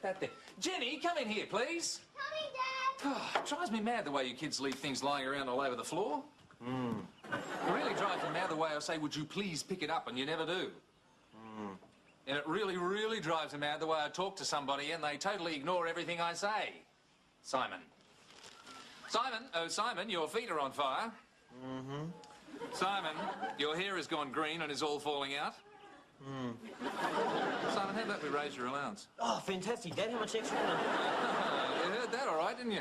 that there. Jenny, come in here, please. Coming, Dad. Oh, it drives me mad the way you kids leave things lying around all over the floor. It really drives me mad the way I say, would you please pick it up, and you never do. And it really, really drives me mad the way I talk to somebody and they totally ignore everything I say. Simon. Simon, oh, Simon, your feet are on fire. Simon, your hair has gone green and is all falling out. Simon, how about we raise your allowance? Oh, fantastic, Dad. How much extra can I You heard that all right, didn't you?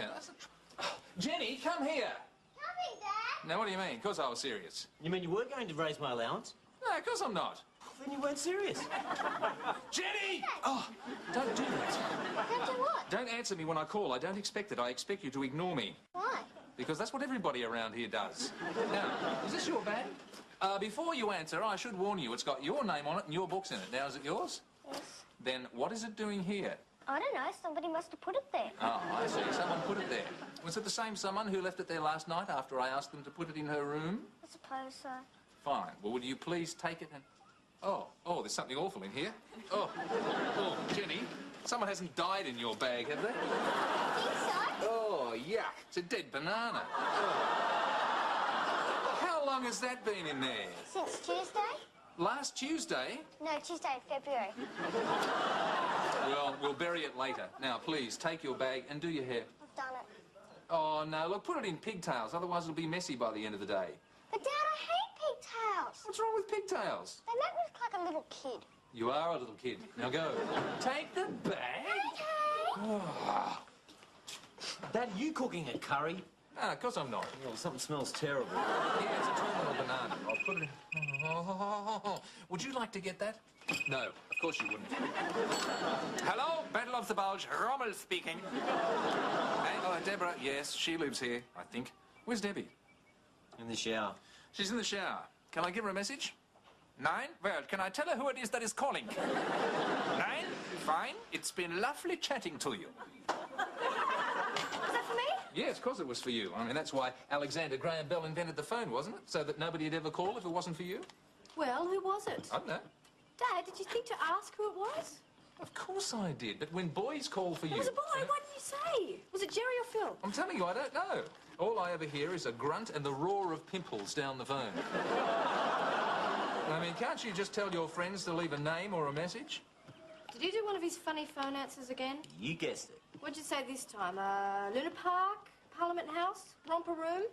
Jenny, come here. Coming, Dad. Now, what do you mean? Of course I was serious. You mean you were going to raise my allowance? No, of course I'm not. Then you weren't serious. Jenny! Oh, don't do that. Don't do what? Don't answer me when I call. I don't expect it. I expect you to ignore me. Why? Because that's what everybody around here does. Now, is this your bag? Before you answer, I should warn you, it's got your name on it and your books in it. Now, is it yours? Yes. Then what is it doing here? I don't know. Somebody must have put it there. Oh, I see. Someone put it there. Was it the same someone who left it there last night after I asked them to put it in her room? I suppose so. Fine. Well, would you please take it and... Oh, there's something awful in here. Oh, Jenny, someone hasn't died in your bag, have they? I think so. Oh, yuck. It's a dead banana. Oh. How long has that been in there? Since Tuesday? Last Tuesday? No, Tuesday in February. Well, we'll bury it later. Now, please, take your bag and do your hair. I've done it. Oh, no, look, put it in pigtails, otherwise it'll be messy by the end of the day. But, Dad, I hate pigtails. What's wrong with pigtails? They make me look like a little kid. You are a little kid. Now go. Take the bag. Okay. Oh. Dad, are you cooking a curry? No, of course I'm not. Oh, something smells terrible. Yeah, it's a terminal banana. I'll put it in. Would you like to get that? No, of course you wouldn't. Hello, Battle of the Bulge, Rommel speaking. Hey, Deborah, yes, she lives here, I think. Where's Debbie? In the shower. She's in the shower. Can I give her a message? 9? Well, can I tell her who it is that is calling? 9? Fine. It's been lovely chatting to you. Was that for me? Yes, of course it was for you. I mean, that's why Alexander Graham Bell invented the phone, wasn't it? So that nobody'd ever call if it wasn't for you? Well, who was it? I don't know. Dad, did you think to ask who it was? Of course I did, but when boys call for you... It was a boy. Why didn't you say? Was it Jerry or Phil? I'm telling you, I don't know. All I ever hear is a grunt and the roar of pimples down the phone. I mean, can't you just tell your friends to leave a name or a message? Did he do one of his funny phone answers again? You guessed it. What'd you say this time? Luna Park? Parliament House? Romper Room?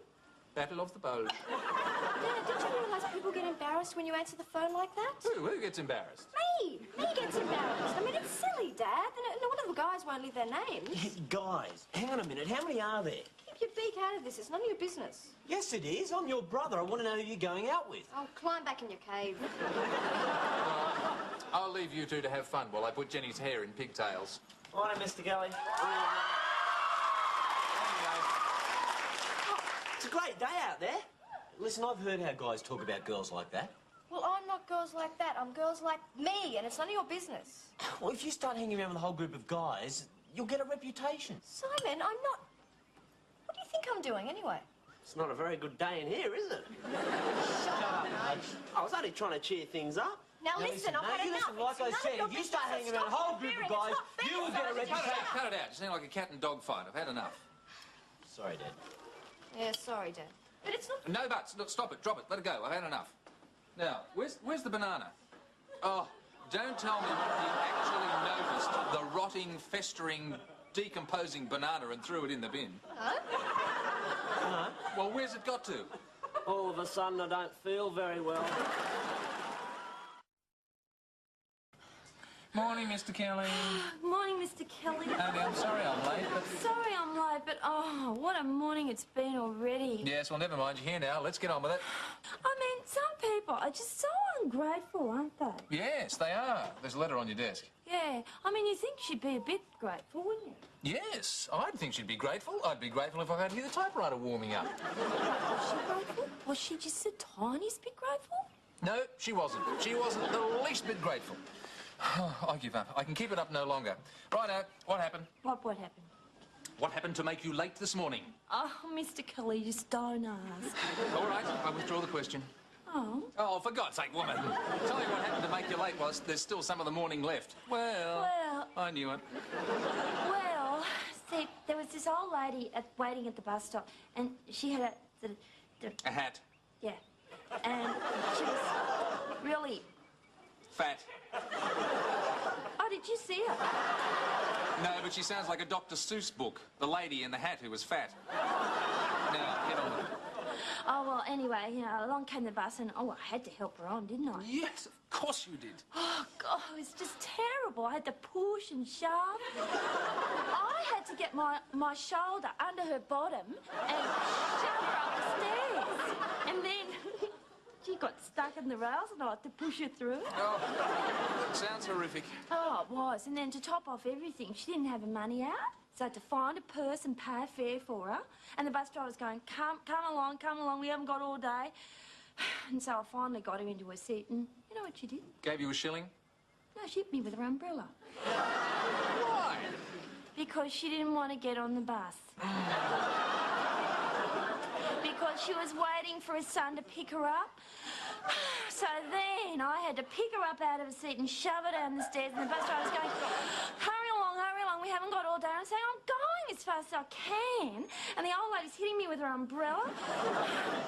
Battle of the Bulge. Dad, did you realise people get embarrassed when you answer the phone like that? Who gets embarrassed? Me! Me gets embarrassed. I mean, it's silly, Dad. No wonder the guys won't leave their names. Guys, hang on a minute. How many are there? Keep your beak out of this. It's none of your business. Yes, it is. I'm your brother. I want to know who you're going out with. Oh, climb back in your cave. I'll leave you two to have fun while I put Jenny's hair in pigtails. Morning, Mr. Kelly. It's a great day out there. Listen, I've heard how guys talk about girls like that. Well, I'm not girls like that. I'm girls like me, and it's none of your business. Well, if you start hanging around with a whole group of guys, you'll get a reputation. Simon, I'm not... What do you think I'm doing, anyway? It's not a very good day in here, is it? Shut up, I was only trying to cheer things up. Now listen, I've had enough. Listen, like I said, if you start hanging around a whole group of guys, you will get a reputation. Cut it out. You sound like a cat and dog fight. I've had enough. Sorry, Dad. Yeah, sorry, Dad. But it's not... No buts. Look, stop it. Drop it. Let it go. I've had enough. Now, where's the banana? Oh, don't tell me you actually noticed the rotting, festering, decomposing banana and threw it in the bin. Huh? No. Well, where's it got to? All of a sudden, I don't feel very well. Morning, Mr. Kelly. Morning, Mr. Kelly. Andy, I'm sorry I'm late, but... Sorry I'm late, but oh, what a morning it's been already. Yes, well, never mind. You're here now. Let's get on with it. I mean, some people are just so ungrateful, aren't they? Yes, they are. There's a letter on your desk. Yeah, I mean, you think she'd be a bit grateful, wouldn't you? Yes, I'd think she'd be grateful. I'd be grateful if I could hear the typewriter warming up. Was she grateful? Was she just the tiniest bit grateful? No, she wasn't. She wasn't the least bit grateful. I give up. I can keep it up no longer. Righto, what happened? What happened? What happened to make you late this morning? Oh, Mr. Kelly, just don't ask. All right, I withdraw the question. Oh? Oh, for God's sake, woman. Tell me what happened to make you late whilst there's still some of the morning left. Well... Well, I knew it. Well, see, there was this old lady waiting at the bus stop, and she had A hat. yeah, and she was really. Fat. Oh, did you see her? No, but she sounds like a Dr. Seuss book. The lady in the hat who was fat. Now, get on with it. Oh, well, anyway, you know, along came the bus, and I had to help her on, didn't I? Yes, of course you did. Oh, God, it was just terrible. I had to push and shove. I had to get my shoulder under her bottom and shove her up the stairs. And then she got stuck in the rails, and I had to push her through. Oh, sounds horrific. Oh, it was. And then to top off everything, she didn't have her money out. So I had to find a purse and pay a fare for her. And the bus driver's going, come along, we haven't got all day. And so I finally got her into her seat, and you know what she did? Gave you a shilling? No, she hit me with her umbrella. Why? Because she didn't want to get on the bus. Because she was waiting for her son to pick her up. So then I had to pick her up out of her seat and shove her down the stairs, and the bus driver was going, hurry along, we haven't got all day. I'm saying, I'm going as fast as I can. And the old lady's hitting me with her umbrella.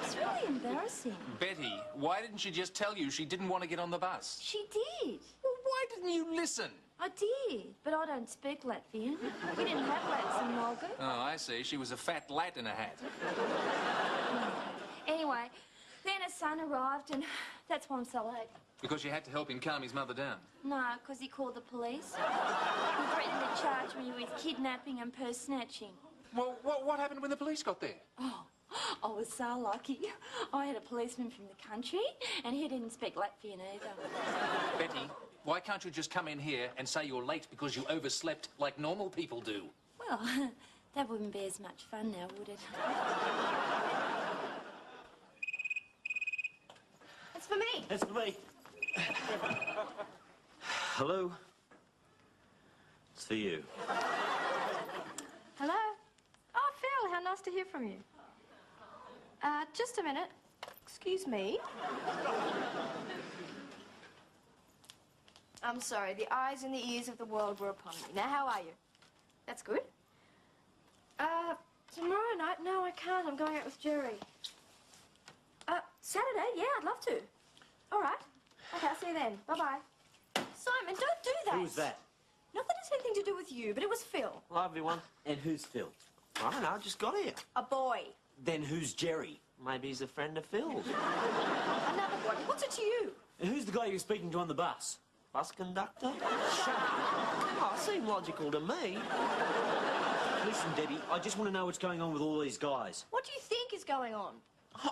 It's really embarrassing. Betty, why didn't she just tell you she didn't want to get on the bus? She did. Well, why didn't you listen? I did, but I don't speak Latvian. We didn't have Lats in Mulga. Oh, I see. She was a fat lat in a hat. Anyway, then her son arrived, and that's why I'm so late. Because you had to help him calm his mother down. No, because he called the police. He threatened to charge me with kidnapping and purse snatching. Well, what happened when the police got there? Oh, I was so lucky. I had a policeman from the country, and he didn't speak Latvian either. Betty, why can't you just come in here and say you're late because you overslept like normal people do? Well, that wouldn't be as much fun now, would it? It's for me. That's for me. Hello? It's for you. Hello? Oh, Phil, how nice to hear from you. Just a minute. Excuse me. I'm sorry, the eyes and the ears of the world were upon me. Now, how are you? That's good. Tomorrow night? No, I can't. I'm going out with Jerry. Saturday? Yeah, I'd love to. All right. Okay, I'll see you then. Bye-bye. Simon, don't do that. Who's that? Not that it's anything to do with you, but it was Phil. Hello, everyone. And who's Phil? I don't know, I just got here. A boy. Then who's Jerry? Maybe he's a friend of Phil's. Another boy. What's it to you? And who's the guy you were speaking to on the bus? Bus conductor? Oh, it seemed logical to me. Listen, Debbie, I just want to know what's going on with all these guys. What do you think is going on?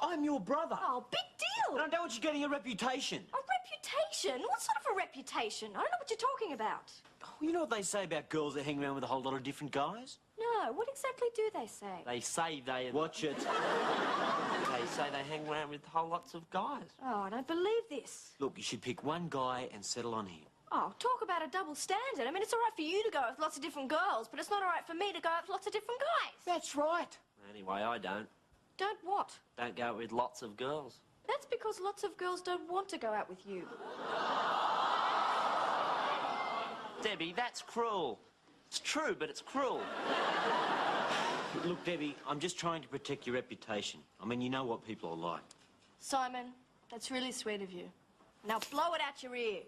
I'm your brother. Oh, big deal. And I don't want you getting a reputation. A reputation? What sort of a reputation? I don't know what you're talking about. Oh, you know what they say about girls that hang around with a whole lot of different guys? No, what exactly do they say? They say they... Watch it. They say they hang around with whole lots of guys. Oh, I don't believe this. Look, you should pick one guy and settle on him. Oh, talk about a double standard. I mean, it's all right for you to go out with lots of different girls, but it's not all right for me to go out with lots of different guys. That's right. Anyway, I don't. Don't what? Don't go out with lots of girls. That's because lots of girls don't want to go out with you. Debbie, that's cruel. It's true, but it's cruel. Look, Debbie, I'm just trying to protect your reputation. I mean, you know what people are like. Simon, that's really sweet of you. Now blow it out your ear.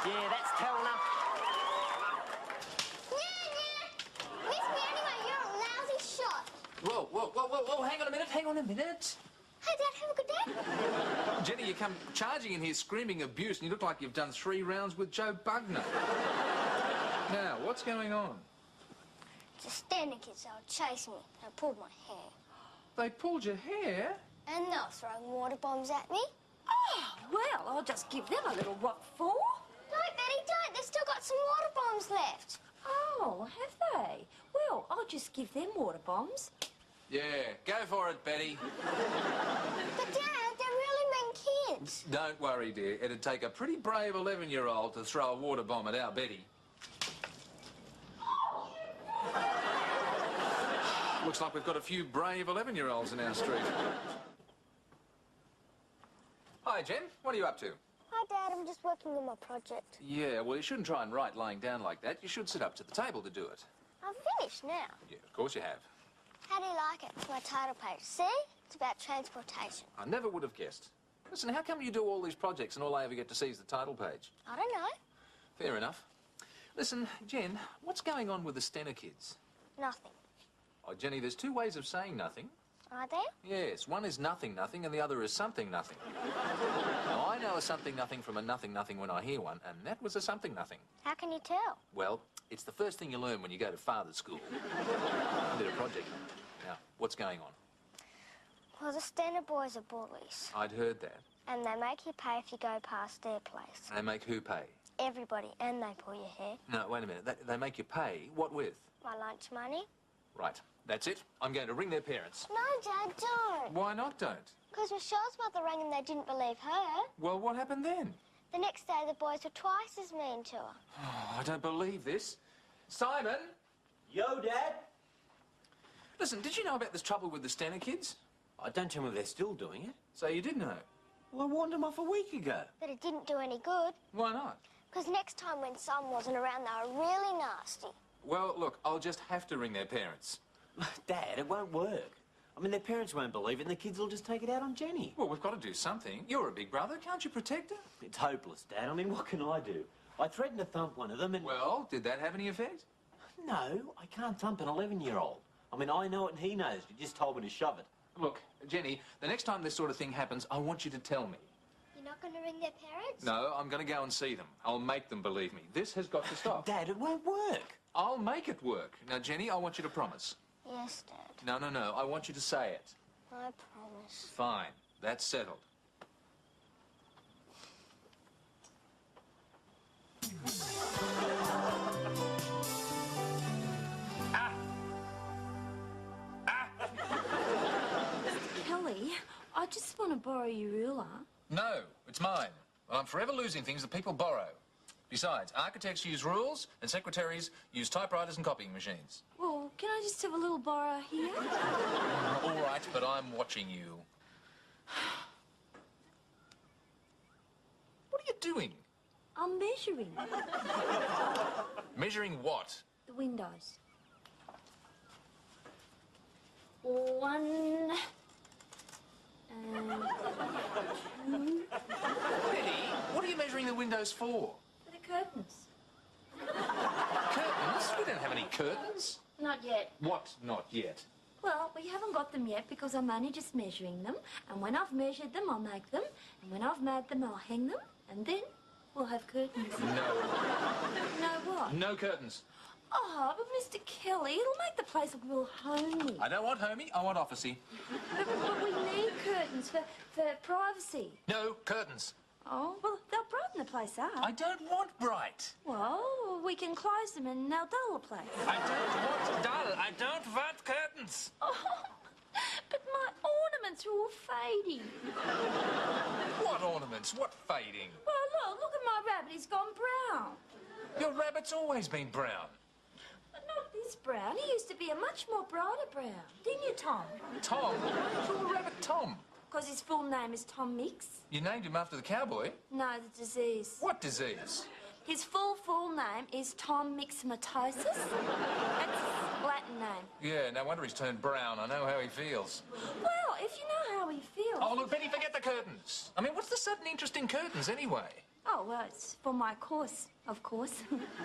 Yeah, that's tell enough. Miss me anyway, you're a lousy shot. Whoa, hang on a minute. Hey, Dad, have a good day. Jenny, you come charging in here screaming abuse, and you look like you've done 3 rounds with Joe Bugner. Now, what's going on? Just standing kids, they'll chase me. They pulled my hair. They pulled your hair? And they're throwing water bombs at me. Oh, well, I'll just give them a little what for. Don't, Betty, don't. They've still got some water bombs left. Oh, have they? Well, I'll just give them water bombs. Yeah, go for it, Betty. But, Dad, they're really mean kids. Don't worry, dear. It'd take a pretty brave 11-year-old to throw a water bomb at our Betty. Looks like we've got a few brave 11-year-olds in our street. Hi, Jen. What are you up to? Hi, Dad, I'm just working on my project. Yeah, well, you shouldn't try and write lying down like that. You should sit up to the table to do it. I'm finished now. Yeah, of course you have. How do you like it? It's my title page. See? It's about transportation. I never would have guessed. Listen, how come you do all these projects and all I ever get to see is the title page? I don't know. Fair enough. Listen, Jen, what's going on with the Stenner kids? Nothing. Oh, Jenny, there's two ways of saying nothing. Are there? Yes, one is nothing nothing and the other is something nothing. Now, I know a something nothing from a nothing nothing when I hear one, and that was a something nothing. How can you tell? Well, it's the first thing you learn when you go to father's school. I did a project. Now, what's going on? Well, the Stenner boys are bullies. I'd heard that. And they make you pay if you go past their place. They make who pay? Everybody. And they pull your hair. No, wait a minute. They make you pay. What with? My lunch money. Right. That's it. I'm going to ring their parents. No, Dad, don't. Why not don't? Because Michelle's mother rang and they didn't believe her. Well, what happened then? The next day, the boys were twice as mean to her. Oh, I don't believe this. Simon! Yo, Dad. Listen, did you know about this trouble with the Stenner kids? I don't tell me they're still doing it. So you did know? Well, I warned them off a week ago. But it didn't do any good. Why not? Because next time when Son wasn't around, they were really nasty. Well, look, I'll just have to ring their parents. Dad, it won't work. I mean, their parents won't believe it and the kids will just take it out on Jenny. Well, we've got to do something. You're a big brother. Can't you protect her? It's hopeless, Dad. I mean, what can I do? I threatened to thump one of them and... Well, did that have any effect? No, I can't thump an 11-year-old. I mean, I know it and he knows. You just told me to shove it. Look, Jenny, the next time this sort of thing happens, I want you to tell me. You're not going to ring their parents? No, I'm going to go and see them. I'll make them believe me. This has got to stop. Dad, it won't work. I'll make it work. Now, Jenny, I want you to promise. Yes, Dad. No. I want you to say it. I promise. Fine. That's settled. Kelly, I just want to borrow your ruler. No, it's mine. I'm forever losing things that people borrow. Besides, architects use rules and secretaries use typewriters and copying machines. Well, can I just have a little borrow here? All right, but I'm watching you. What are you doing? I'm measuring Measuring what? the windows. 1 and 2 Betty, what are you measuring the windows for? for the curtains. Curtains? We don't have any curtains. Not yet. What not yet? Well, we haven't got them yet because I'm only just measuring them. And when I've measured them, I'll make them. And when I've made them, I'll hang them. And then we'll have curtains. No. No what? No curtains. Oh, but Mr. Kelly, it'll make the place look real homey. I don't want homey, I want officey. But we need curtains for privacy. No curtains. Oh, well, they'll brighten the place up. I don't want bright. Well, we can close them and they'll dull the place. I don't want dull. I don't want curtains. Oh, but my ornaments are all fading. What ornaments? What fading? Well, look at my rabbit. He's gone brown. Your rabbit's always been brown. But not this brown. He used to be a much more brighter brown. Didn't you, Tom? Tom? Why call the rabbit Tom? Because his full name is Tom Mix. You named him after the cowboy. No, the disease. What disease? His full name is Tom Myxomatosis. That's his Latin name. Yeah, no wonder he's turned brown. I know how he feels. Well, if you know how he feels... Oh, look, Betty, forget the curtains. I mean, what's the sudden interest in curtains anyway? Oh, well, it's for my course, of course.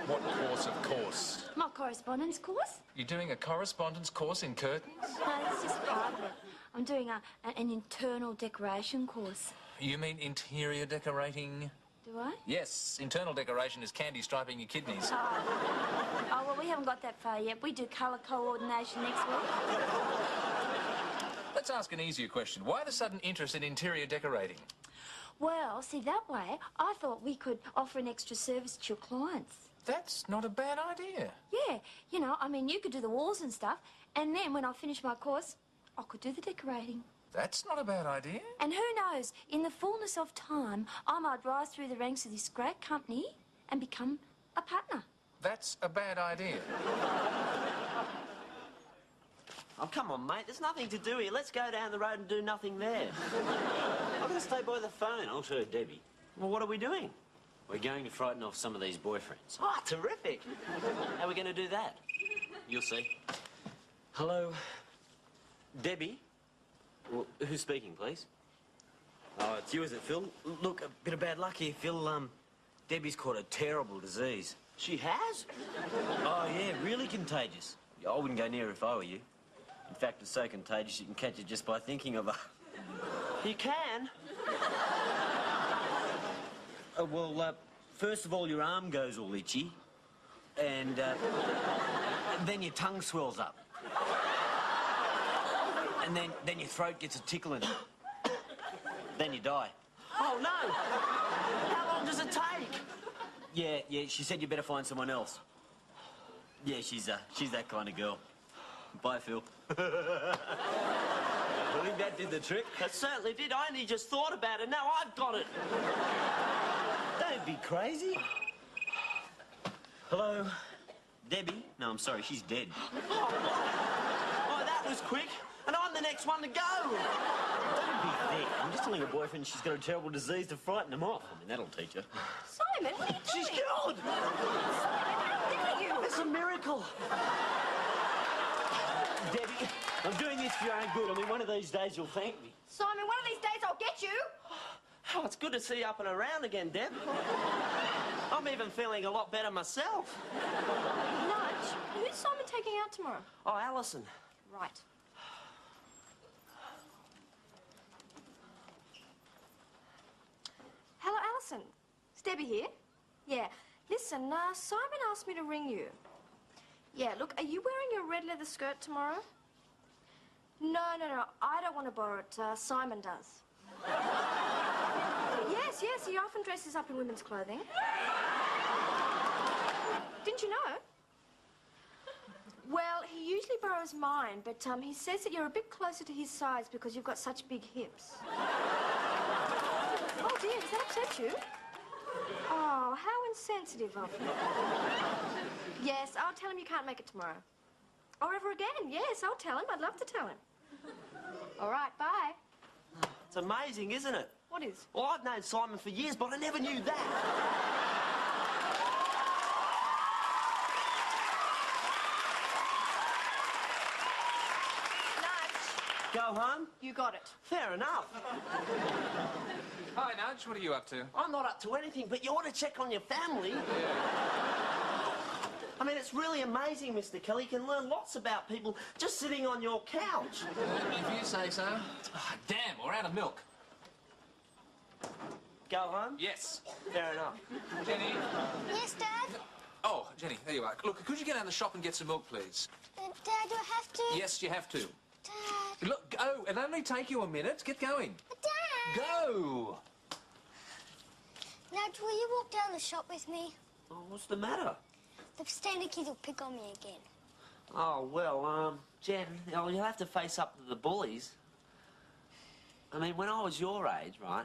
What course, of course? My correspondence course? You're doing a correspondence course in curtains? No, it's just part of it. I'm doing an internal decoration course. You mean interior decorating? Do I? Yes, internal decoration is candy striping your kidneys. Oh, well, we haven't got that far yet. We do colour coordination next week. Let's ask an easier question. Why the sudden interest in interior decorating? Well, see, that way, I thought we could offer an extra service to your clients. That's not a bad idea. Yeah, you know, I mean, you could do the walls and stuff, and then when I finish my course, I could do the decorating. That's not a bad idea. And who knows, in the fullness of time, I might rise through the ranks of this great company and become a partner. That's a bad idea. Oh, come on, mate. There's nothing to do here. Let's go down the road and do nothing there. I'm going to stay by the phone. I'll show Debbie. Well, what are we doing? We're going to frighten off some of these boyfriends. Oh, terrific. How are we going to do that? You'll see. Hello, Debbie? Well, who's speaking, please? Oh, it's you, is it, Phil? Look, a bit of bad luck here, Phil. Debbie's caught a terrible disease. She has? Oh, yeah, really contagious. I wouldn't go near her if I were you. In fact, it's so contagious you can catch it just by thinking of her. You can? Well, first of all, your arm goes all itchy, and then your tongue swells up. And then your throat gets a tickle in it. Then you die. Oh, no. How long does it take? Yeah, she said you better find someone else. Yeah, she's that kind of girl. Bye, Phil. I think that did the trick. It certainly did. I only just thought about it. Now I've got it. Don't be crazy. Hello, Debbie? No, I'm sorry, she's dead. Oh, that was quick. And I'm the next one to go. Don't be thick. I'm just telling her boyfriend she's got a terrible disease to frighten him off. I mean, that'll teach her. Simon, what are you doing? She's cured. Simon, how dare you? It's a miracle. Debbie, I'm doing this for your own good. I mean, one of these days you'll thank me. Simon, one of these days I'll get you. Oh, it's good to see you up and around again, Deb. I'm even feeling a lot better myself. Nudge, who's Simon taking out tomorrow? Oh, Alison. Right. Hello, Alison. It's Debbie here. Yeah. Listen, Simon asked me to ring you. Yeah, look, are you wearing your red leather skirt tomorrow? No. I don't want to borrow it. Simon does. Yes, he often dresses up in women's clothing. Didn't you know? Well, he usually borrows mine, but he says that you're a bit closer to his size because you've got such big hips. Oh, dear, does that upset you? Oh, how insensitive of you. Yes, I'll tell him you can't make it tomorrow. Or ever again. Yes, I'll tell him. I'd love to tell him. All right, bye. It's amazing, isn't it? What is? Well, I've known Simon for years, but I never knew that. Nudge, Go home? you got it. Fair enough. Hi, Nudge. What are you up to? I'm not up to anything, but you ought to check on your family. I mean, it's really amazing, Mr. Kelly. You can learn lots about people just sitting on your couch. If you say so. Ah, damn, we're out of milk. Go home? Yes. Fair enough. Jenny? Yes, Dad? Oh, Jenny, there you are. Look, could you get out of the shop and get some milk, please? Dad, do I have to? Yes, you have to. Dad. Look, go. It'll only take you a minute. Get going. Dad! Go. Nudge, will you walk down the shop with me? Oh, what's the matter? The standard kids will pick on me again. Oh, well, Jen, you'll have to face up to the bullies. I mean, when I was your age, right,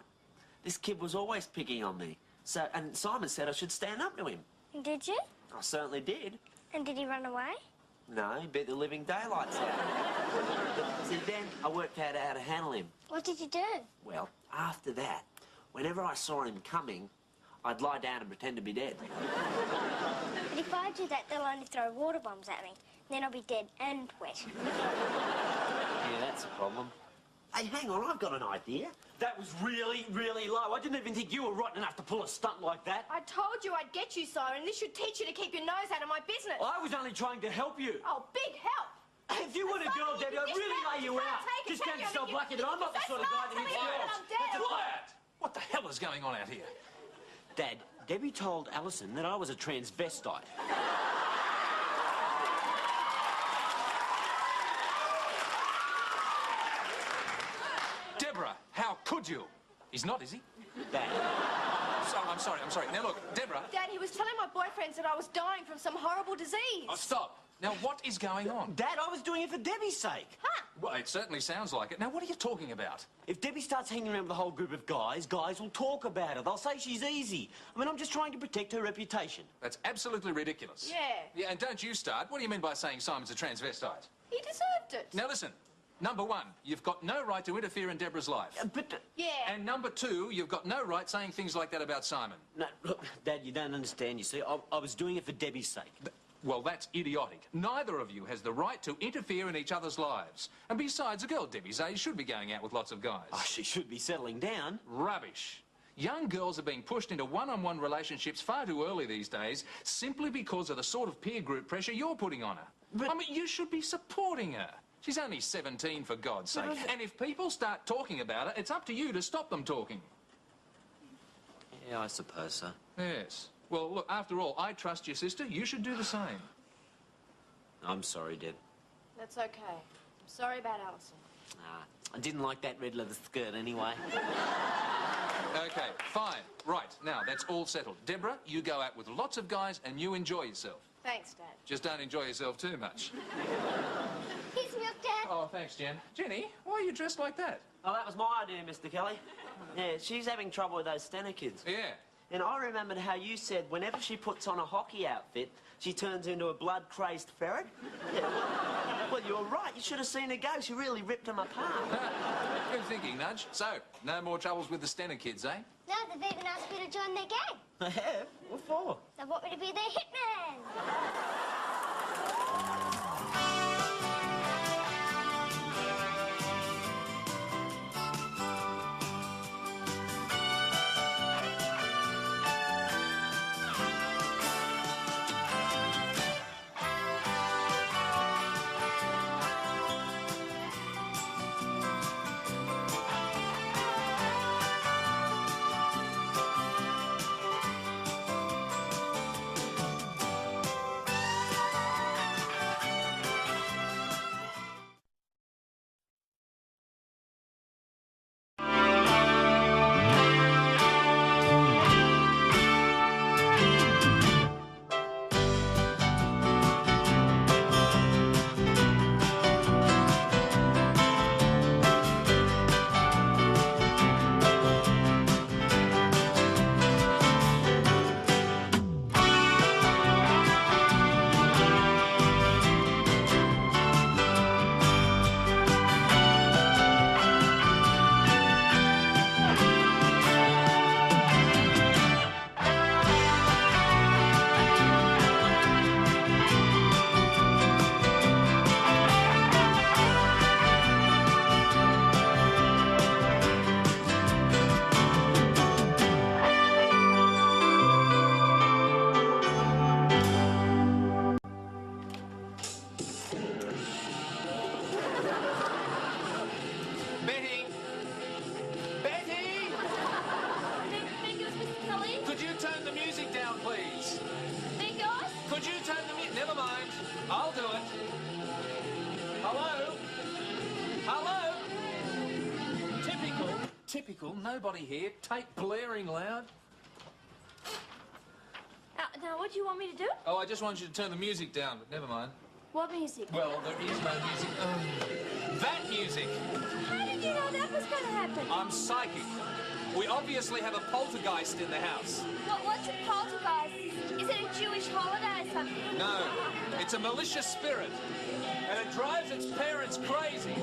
this kid was always picking on me. So, and Simon said I should stand up to him. Did you? I certainly did. And did he run away? No, he beat the living daylights out of me. See, then I worked out how to handle him. What did you do? Well, after that, whenever I saw him coming, I'd lie down and pretend to be dead. But if I do that, they'll only throw water bombs at me. Then I'll be dead and wet. Yeah, that's a problem. Hey, hang on, I've got an idea. That was really, really low. I didn't even think you were rotten enough to pull a stunt like that. I told you I'd get you, Siren. This should teach you to keep your nose out of my business. I was only trying to help you. Oh, big help. If you were a girl, Debbie, I'd really lay you out. Just don't yourself lucky that I'm not the sort of guy that hits girls. Quiet! What the hell is going on out here? Dad, Debbie told Alison that I was a transvestite. Deborah, how could you? He's not, is he? Dad. So, I'm sorry. Now, look, Deborah. Dad, he was telling my boyfriends that I was dying from some horrible disease. Oh, stop. Now, what is going on? Dad, I was doing it for Debbie's sake. Huh? Well, it certainly sounds like it. Now, what are you talking about? If Debbie starts hanging around with a whole group of guys will talk about her. They'll say she's easy. I mean, I'm just trying to protect her reputation. That's absolutely ridiculous. Yeah. Yeah, and don't you start. What do you mean by saying Simon's a transvestite? He deserved it. Now, listen. Number one, you've got no right to interfere in Deborah's life. Yeah. And number two, you've got no right saying things like that about Simon. No, look, Dad, you don't understand, you see. I was doing it for Debbie's sake. Well, that's idiotic. Neither of you has the right to interfere in each other's lives. And besides, a girl Debbie's age should be going out with lots of guys. Oh, she should be settling down. Rubbish. Young girls are being pushed into one-on-one relationships far too early these days simply because of the sort of peer group pressure you're putting on her. But... I mean, you should be supporting her. She's only 17, for God's sake. And if people start talking about it, it's up to you to stop them talking. Yeah, I suppose so. Yes. Well, look, after all, I trust your sister. You should do the same. I'm sorry, Deb. That's okay. I'm sorry about Alison. I didn't like that red leather skirt anyway. Okay, fine. Right, now, that's all settled. Deborah, you go out with lots of guys and you enjoy yourself. Thanks, Dad. Just don't enjoy yourself too much. Here's milk, Dad. Oh, thanks, Jen. Jenny, why are you dressed like that? Oh, that was my idea, Mr. Kelly. Yeah, she's having trouble with those Stenner kids. Yeah. And I remembered how you said whenever she puts on a hockey outfit, she turns into a blood-crazed ferret. Yeah, well, you're right. You should have seen her go. She really ripped them apart. Good thinking, Nudge. So, no more troubles with the Stenner kids, eh? No, they've even asked me to join their gang. I have? What for? They want me to be their hitman. Betty! Betty! Fingers, Mr. Kelly. Could you turn the music down, please? Fingers. Could you turn the music... Never mind. I'll do it. Hello? Hello? Typical. Typical. Nobody here. Tape blaring loud. Now, what do you want me to do? Oh, I just wanted you to turn the music down, but never mind. What music? Well, there is no music. That music! How did you know that was going to happen? I'm psychic. We obviously have a poltergeist in the house. What's a poltergeist? Is it a Jewish holiday or something? No, it's a malicious spirit. And it drives its parents crazy.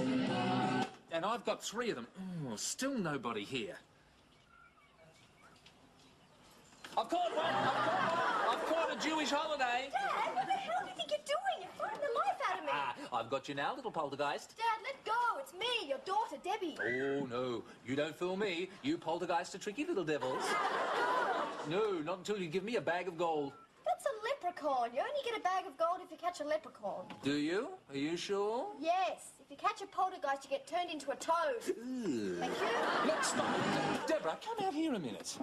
And I've got 3 of them. Oh, still nobody here. I've caught one! I've caught a Jewish holiday. Dad, what the hell do you think you're doing? You're frightening the life out of me. I've got you now, little poltergeist. Dad, let go. It's me, your daughter, Debbie. Oh, no. You don't fool me. You poltergeist are tricky little devils. No, not until you give me a bag of gold. That's a leprechaun. You only get a bag of gold if you catch a leprechaun. Do you? Are you sure? Yes. If you catch a poltergeist, you get turned into a toad. Thank you. Look, stop. Deborah, come out here a minute.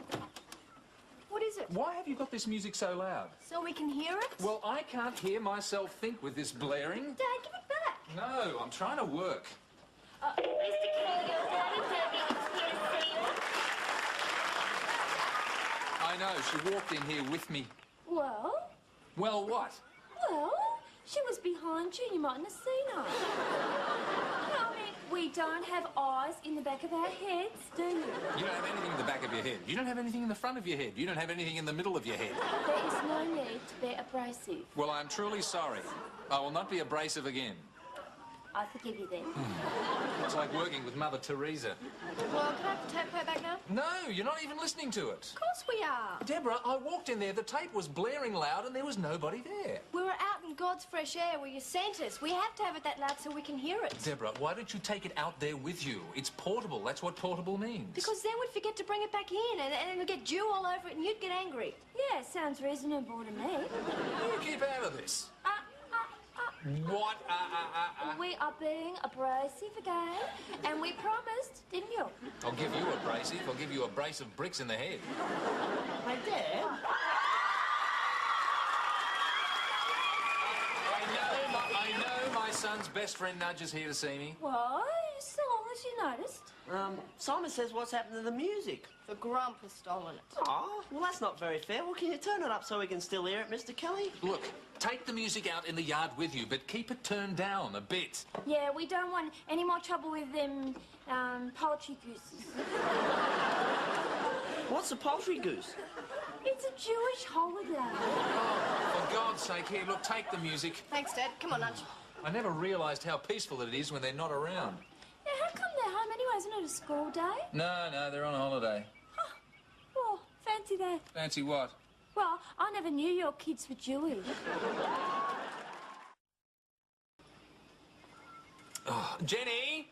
What is it? Why have you got this music so loud? So we can hear it? Well, I can't hear myself think with this blaring. Dad, give it back. No, I'm trying to work. Mr. Kelly, your daddy Debbie is here to see you. I know, she walked in here with me. Well? Well, what? Well, she was behind you and you mightn't have seen her. No, I mean, we don't have eyes in the back of our heads, do you? You don't have anything in the back of your head. You don't have anything in the front of your head. You don't have anything in the middle of your head. There is no need to be abrasive. Well, I'm truly sorry. I will not be abrasive again. I forgive you then. It's like working with Mother Teresa. Well, can I have the tape player back now? No, you're not even listening to it. Of course we are. Deborah, I walked in there, the tape was blaring loud and there was nobody there. We were out in God's fresh air where you sent us. We have to have it that loud so we can hear it. Deborah, why don't you take it out there with you? It's portable. That's what portable means. Because then we'd forget to bring it back in and it'll get dew all over it and you'd get angry. Yeah, sounds reasonable to me. You keep out of this. What? We are being abrasive again, and we promised, didn't you? I'll give you a abrasive. I'll give you a brace of bricks in the head. Hey, Dad. I know my son's best friend Nudge is here to see me. Why? So long as you noticed. Simon says what's happened to the music. The grump has stolen it. Oh, well, that's not very fair. Well, can you turn it up so we can still hear it, Mr. Kelly? Look, take the music out in the yard with you, but keep it turned down a bit. Yeah, we don't want any more trouble with them poultry gooses. What's a poultry goose? It's a Jewish holiday. Oh, for God's sake, here, look, take the music. Thanks, Dad. Come on, Nudge. I never realised how peaceful it is when they're not around. Yeah, how come they're home anyway? Isn't it a school day? No, they're on holiday. Huh. Well, fancy that. Fancy what? Well, I never knew your kids were Jewish. Oh, Jenny!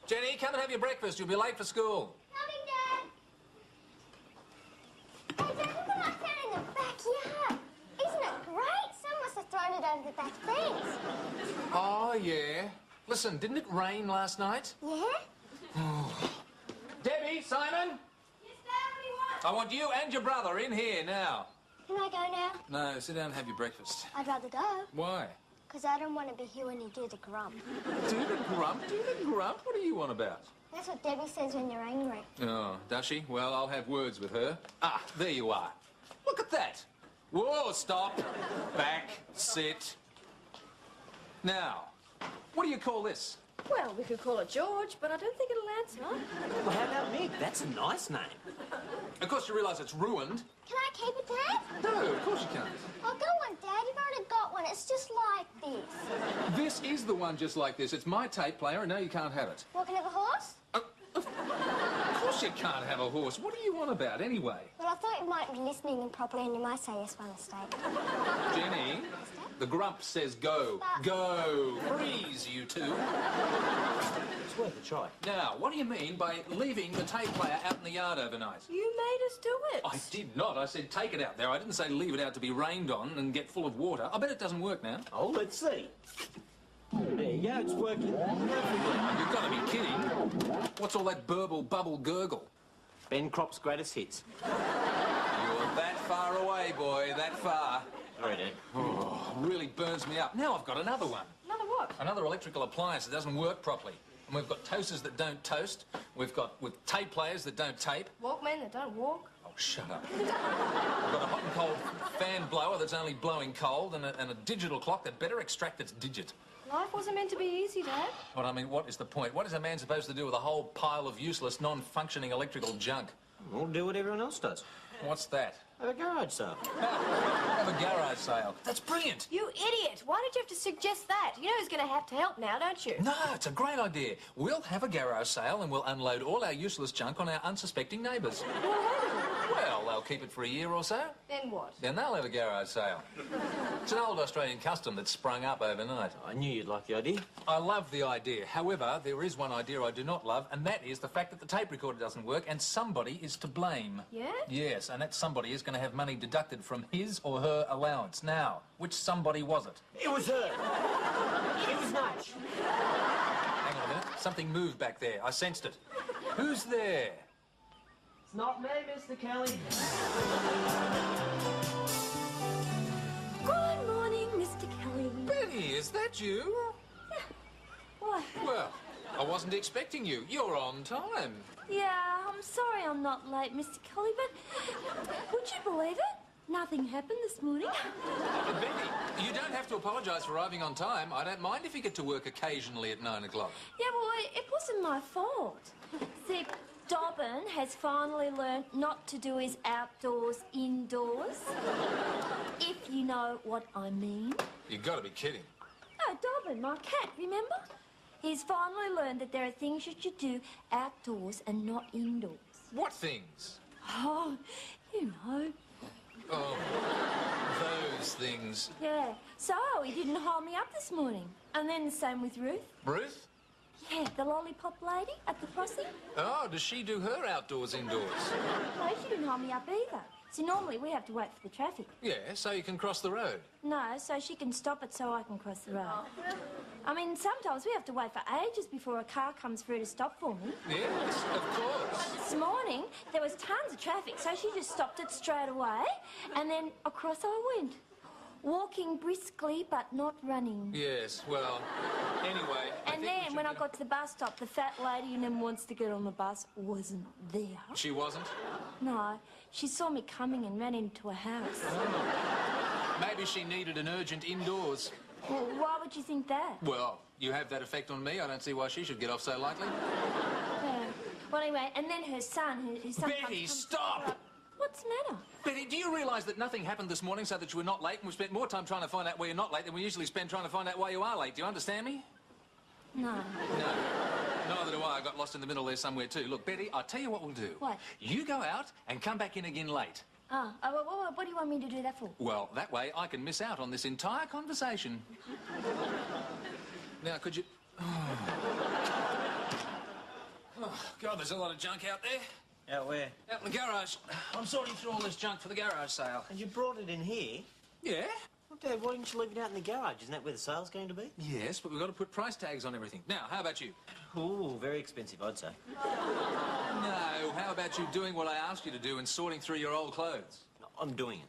Jenny, come and have your breakfast. You'll be late for school. Coming, Dad. Hey, Dad, look what I found in the backyard. Isn't it great? Someone must have thrown it over the back fence. Oh, yeah. Listen, didn't it rain last night? Yeah? Debbie, Simon? Yes, Dad, what do you want? I want you and your brother in here now. Can I go now? No, sit down and have your breakfast. I'd rather go. Why? Because I don't want to be here when you do the grump. Do the grump? Do the grump? What do you want about? That's what Debbie says when you're angry. Oh, does she? Well, I'll have words with her. Ah, there you are. Look at that. Whoa, stop. Back, sit. Now, what do you call this? Well, we could call it George, but I don't think it'll answer. Well, how about Mick? That's a nice name. Of course, you realise it's ruined. Can I keep it, Dad? No, of course you can't. I'll go one, Dad. You've already got one. It's just like this. This is the one just like this. It's my tape player, and no, you can't have it. Well, can I have a horse? Of course you can't have a horse. What do you want about, anyway? Well, I thought you might be listening properly and you might say yes by mistake. Jenny, the grump says go. Go. Freeze, you two. It's worth a try. Now, what do you mean by leaving the tape player out in the yard overnight? You made us do it. I did not. I said take it out there. I didn't say leave it out to be rained on and get full of water. I bet it doesn't work now. Oh, let's see. There you go, it's working perfectly. You've got to be kidding. What's all that burble, bubble, gurgle? Ben Crop's greatest hits. You're that far away, boy, that far. Sorry, Dad. Oh, really burns me up. Now I've got another one. Another what? Another electrical appliance that doesn't work properly. And we've got toasters that don't toast. We've got tape players that don't tape. Walkmen that don't walk. Oh, shut up. We've got a hot and cold fan blower that's only blowing cold and a digital clock that better extract its digit. Life wasn't meant to be easy, Dad. But I mean, what is the point? What is a man supposed to do with a whole pile of useless, non-functioning electrical junk? We'll do what everyone else does. What's that? Have a garage sale. Have a garage sale. That's brilliant. You idiot! Why did you have to suggest that? You know who's going to have to help now, don't you? No, it's a great idea. We'll have a garage sale and we'll unload all our useless junk on our unsuspecting neighbours. Well, they'll keep it for a year or so. Then what? Then they'll have a garage sale. It's an old Australian custom that's sprung up overnight. I knew you'd like the idea. I love the idea. However, there is one idea I do not love, and that is the fact that the tape recorder doesn't work and somebody is to blame. Yeah? Yes, and that somebody is going to have money deducted from his or her allowance. Now, which somebody was it? It was her. It was Nudge. Hang on a minute. Something moved back there. I sensed it. Who's there? It's not me, Mr. Kelly. Good morning, Mr. Kelly. Benny, is that you? What? Well, I wasn't expecting you. You're on time. Yeah, I'm sorry I'm not late, Mr. Kelly, but would you believe it? Nothing happened this morning. Benny, you don't have to apologise for arriving on time. I don't mind if you get to work occasionally at 9 o'clock. Yeah, well, it wasn't my fault. See, Dobbin has finally learned not to do his outdoors indoors. If you know what I mean. You've got to be kidding. No, Dobbin, my cat, remember? He's finally learned that there are things you should do outdoors and not indoors. What things? Oh, you know. Oh, those things. Yeah. So he didn't hold me up this morning. And then the same with Ruth. Ruth? Yeah, the lollipop lady at the crossing. Oh, does she do her outdoors, indoors? No, she didn't hold me up either. So normally we have to wait for the traffic. Yeah, so you can cross the road. No, so she can stop it so I can cross the road. I mean, sometimes we have to wait for ages before a car comes through to stop for me. Yes, of course. This morning, there was tons of traffic, so she just stopped it straight away, and then across I went. Walking briskly, but not running. Yes, well, anyway... And then, when I got to the bus stop, the fat lady who never wants to get on the bus wasn't there. She wasn't? No, she saw me coming and ran into a house. Oh. Maybe she needed an urgent indoors. Well, why would you think that? Well, you have that effect on me. I don't see why she should get off so lightly. Yeah. Well, anyway, and then her son, who sometimes Betty, comes stop! What's the matter? Betty, do you realise that nothing happened this morning so that you were not late, and we spent more time trying to find out why you're not late than we usually spend trying to find out why you are late? Do you understand me? No. No. Neither do I. I got lost in the middle there somewhere too. Look, Betty, I'll tell you what we'll do. What? You go out and come back in again late. What do you want me to do that for? Well, that way I can miss out on this entire conversation. Now, could you... Oh, God, there's a lot of junk out there. Out where? Out in the garage. I'm sorting through all this junk for the garage sale. And you brought it in here? Yeah? Well, Dad, why didn't you leave it out in the garage? Isn't that where the sale's going to be? Yes, but we've got to put price tags on everything. Now, how about you? Ooh, very expensive, I'd say. No, how about you doing what I asked you to do and sorting through your old clothes? No, I'm doing it.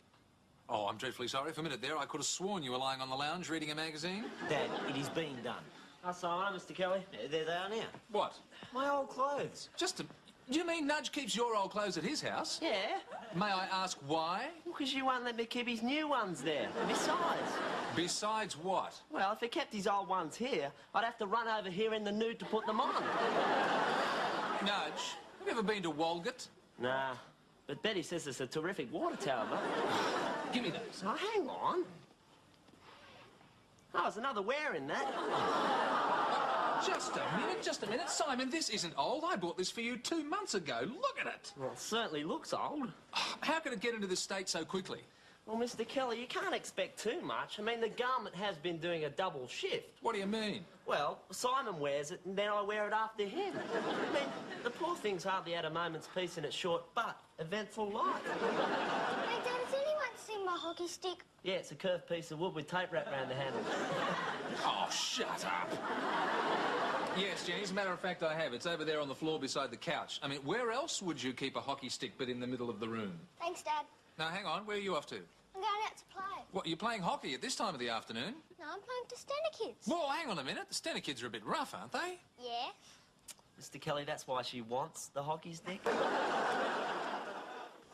Oh, I'm dreadfully sorry. For a minute there, I could have sworn you were lying on the lounge reading a magazine. Dad, it is being done. Hi, Simon, Mr. Kelly. There they are now. What? My old clothes. Just a... Do you mean Nudge keeps your old clothes at his house? Yeah, May I ask why? because you won't let me keep his new ones there. Besides, Besides what? well, if he kept his old ones here, I'd have to run over here in the nude to put them on. Nudge, have you ever been to Walgett? Nah, but Betty says it's a terrific water tower, mate. Give me those. Oh, hang on. Oh, there's another wear in that. Just a minute. Simon, this isn't old. I bought this for you 2 months ago. Look at it. Well, it certainly looks old. How could it get into this state so quickly? Well, Mr. Kelly, you can't expect too much. I mean, the garment has been doing a double shift. What do you mean? Well, Simon wears it, and then I wear it after him. I mean, the poor thing's hardly had a moment's peace in its short but eventful life. Hey, Dad, has anyone seen my hockey stick? Yeah, it's a curved piece of wood with tape wrapped around the handle. Oh, shut up. Yes, Jenny, as a matter of fact, I have. It's over there on the floor beside the couch. I mean, where else would you keep a hockey stick but in the middle of the room? Thanks, Dad. Now, hang on. Where are you off to? I'm going out to play. What, you're playing hockey at this time of the afternoon? No, I'm playing to Stena Kids. Well, hang on a minute. The Stenner kids are a bit rough, aren't they? Yeah. Mr. Kelly, that's why she wants the hockey stick. Hey,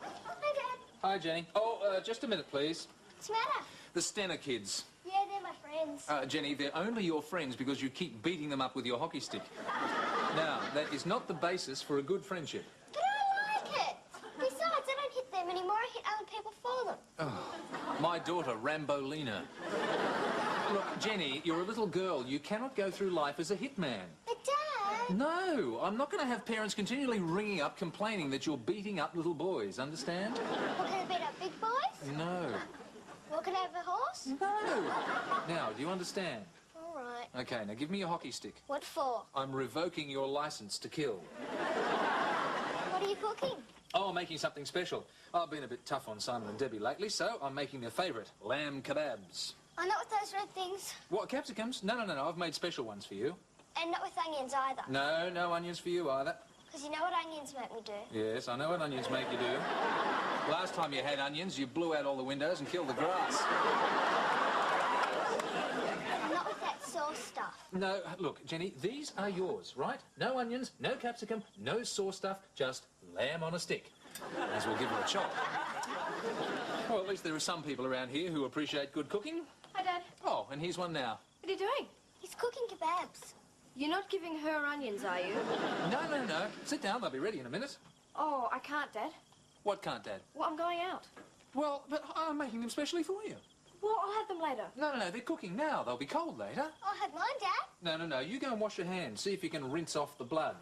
Dad. Hi, Jenny. Oh, just a minute, please. What's the matter? The Stenner kids. Yeah, they're my friends. Jenny, they're only your friends because you keep beating them up with your hockey stick. Now, that is not the basis for a good friendship. But I like it. Besides, I don't hit them anymore. I hit other people for them. My daughter, Rambolina. Look, Jenny, you're a little girl. You cannot go through life as a hitman. But, Dad... No, I'm not going to have parents continually ringing up complaining that you're beating up little boys, understand? What, can I beat up big boys? No. What, can I have a horse? No. Now, do you understand? All right. Okay, now give me your hockey stick. What for? I'm revoking your license to kill. What are you cooking? Oh, I'm making something special. I've been a bit tough on Simon and Debbie lately, so I'm making their favourite, lamb kebabs. Oh, not with those red things. What, capsicums? No, I've made special ones for you. And not with onions either. No, no onions for you either. Because you know what onions make me do. Yes, I know what onions make you do. Last time you had onions, you blew out all the windows and killed the grass. Not with that sauce stuff. No, look, Jenny, these are yours, right? No onions, no capsicum, no sauce stuff, just lamb on a stick. As we'll give her a chop. Well, at least there are some people around here who appreciate good cooking. Hi, Dad. Oh, and here's one now. What are you doing? He's cooking kebabs. You're not giving her onions, are you? No. Sit down, they'll be ready in a minute. Oh, I can't, Dad. What can't, Dad? Well, I'm going out. Well, but I'm making them specially for you. Well, I'll have them later. No, they're cooking now. They'll be cold later. I'll have mine, Dad. No, you go and wash your hands. See if you can rinse off the blood.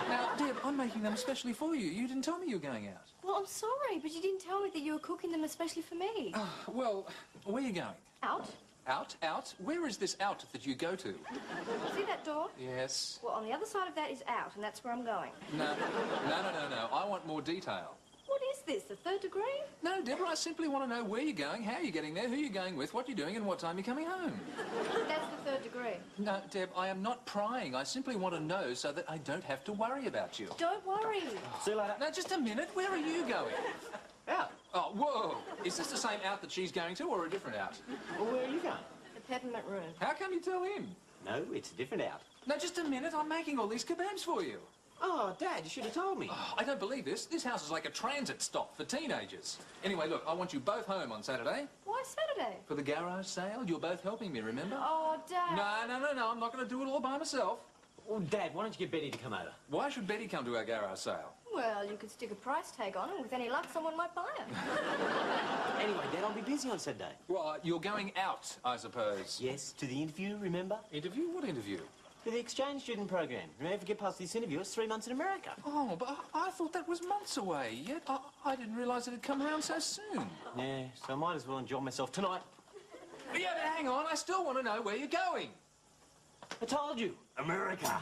Now, Deb, I'm making them especially for you. You didn't tell me you were going out. Well, I'm sorry, but you didn't tell me that you were cooking them especially for me. Well, where are you going? Out? Out? Where is this out that you go to? See that door? Yes. Well, on the other side of that is out, and that's where I'm going. No. I want more detail. What is this, the third degree? No, Deborah, I simply want to know where you're going, how you're getting there, who you're going with, what you're doing, and what time you're coming home. That's the third degree. No, Deb, I am not prying. I simply want to know so that I don't have to worry about you. Don't worry. See you later. Now, just a minute. Where are you going? Out. Oh, whoa. Is this the same out that she's going to, or a different out? Well, where are you going? The peppermint room. How come you tell him? No, it's a different out. No, just a minute. I'm making all these kebabs for you. Oh, Dad, you should have told me. Oh, I don't believe this. This house is like a transit stop for teenagers. Anyway, look, I want you both home on Saturday. Why Saturday? For the garage sale. You're both helping me, remember? Oh, Dad. No. I'm not going to do it all by myself. Well, Dad, why don't you get Betty to come over? Why should Betty come to our garage sale? Well, you could stick a price tag on it. With any luck, someone might buy it. Anyway, Dad, I'll be busy on Saturday. Well, you're going out, I suppose. Yes, to the interview, remember? Interview? What interview? For the exchange student program. Remember, if you get past this interview, it's 3 months in America. Oh, but I thought that was months away. Yet I didn't realise it had come around so soon. Yeah, so I might as well enjoy myself tonight. Yeah, but hang on. I still want to know where you're going. I told you, America.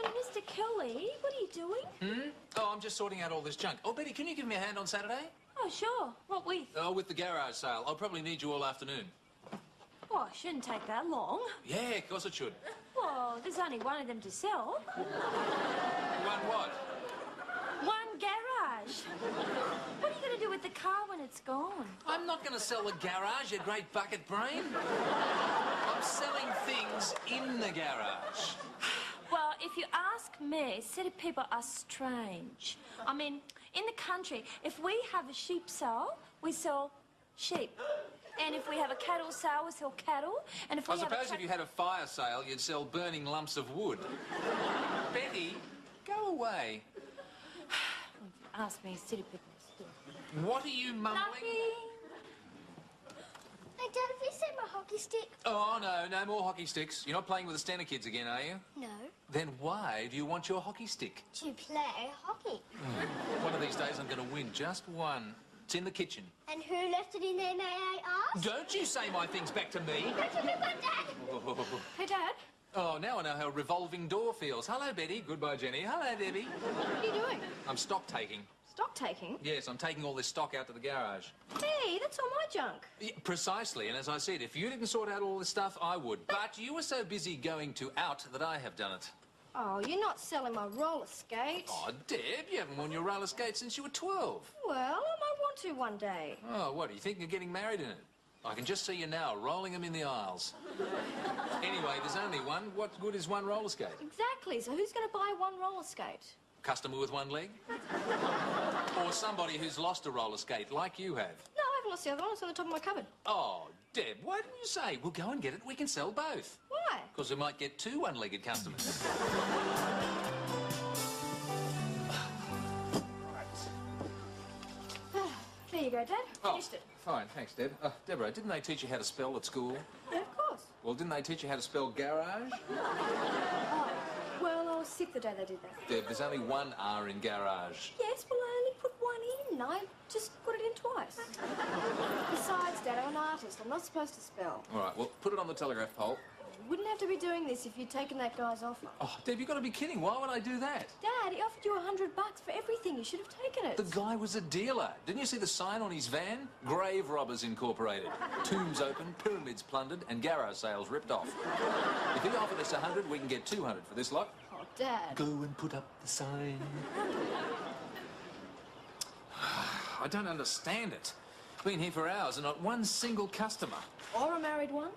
Mr. Kelly, what are you doing? Oh, I'm just sorting out all this junk. Oh, Betty, can you give me a hand on Saturday? Oh, sure. What with? Oh, with the garage sale. I'll probably need you all afternoon. Oh, it shouldn't take that long. Yeah, of course it should. Well, there's only one of them to sell. One what? One garage. What are you going to do with the car when it's gone? I'm not going to sell the garage, you great bucket brain. I'm selling things in the garage. Well, if you ask me, city people are strange. I mean, in the country, if we have a sheep sale, we sell sheep. And if we have a cattle sale, we sell cattle. And if we I suppose if you had a fire sale, you'd sell burning lumps of wood. Betty, go away. Ask me, city people. What are you mumbling? Nothing. Hey, Dad, have you seen my hockey stick? Oh, no more hockey sticks. You're not playing with the Stanner kids again, are you? No. Then why do you want your hockey stick? To play hockey. One of these days I'm going to win just one. It's in the kitchen. And who left it in there, may I ask? Don't you say my things back to me. That's a good one, Dad. Hey, Dad. Oh, now I know how a revolving door feels. Hello, Betty. Goodbye, Jenny. Hello, Debbie. What are you doing? I'm stock taking. Stock taking? Yes, I'm taking all this stock out to the garage. Hey, that's all my junk. Yeah, precisely, and as I said, if you didn't sort out all this stuff, I would. But you were so busy going to out that I have done it. Oh, you're not selling my roller skate. Oh, Deb, you haven't worn your roller skates since you were 12. Well, I might want to one day. Oh, what, are you thinking of getting married in it? I can just see you now, rolling them in the aisles. Anyway, there's only one. What good is one roller skate? Exactly. So who's going to buy one roller skate? Customer with one leg? Or somebody who's lost a roller skate, like you have? No, I haven't lost the other one. It's on the top of my cupboard. Oh, Deb, why didn't you say? We'll go and get it. We can sell both. Why? Because we might get 2 one-legged customers. There you go, Dad. Finished it. Fine, thanks, Deb. Deborah, didn't they teach you how to spell at school? Yeah, of course. Well, didn't they teach you how to spell garage? Oh, well, I was sick the day they did that. Deb, there's only one R in garage. Yes, well, I only put one in. I just put it in twice. Besides, Dad, I'm an artist. I'm not supposed to spell. All right, well, put it on the telegraph pole. You wouldn't have to be doing this if you'd taken that guy's offer. Oh, Deb, you've got to be kidding. Why would I do that? Dad, he offered you $100 for everything. You should have taken it. The guy was a dealer. Didn't you see the sign on his van? Grave Robbers Incorporated. Tombs open, pyramids plundered, and garage sales ripped off. If he offered us 100, we can get 200 for this lot. Oh, Dad. Go and put up the sign. I don't understand it. Been here for hours and not one single customer. Or a married one.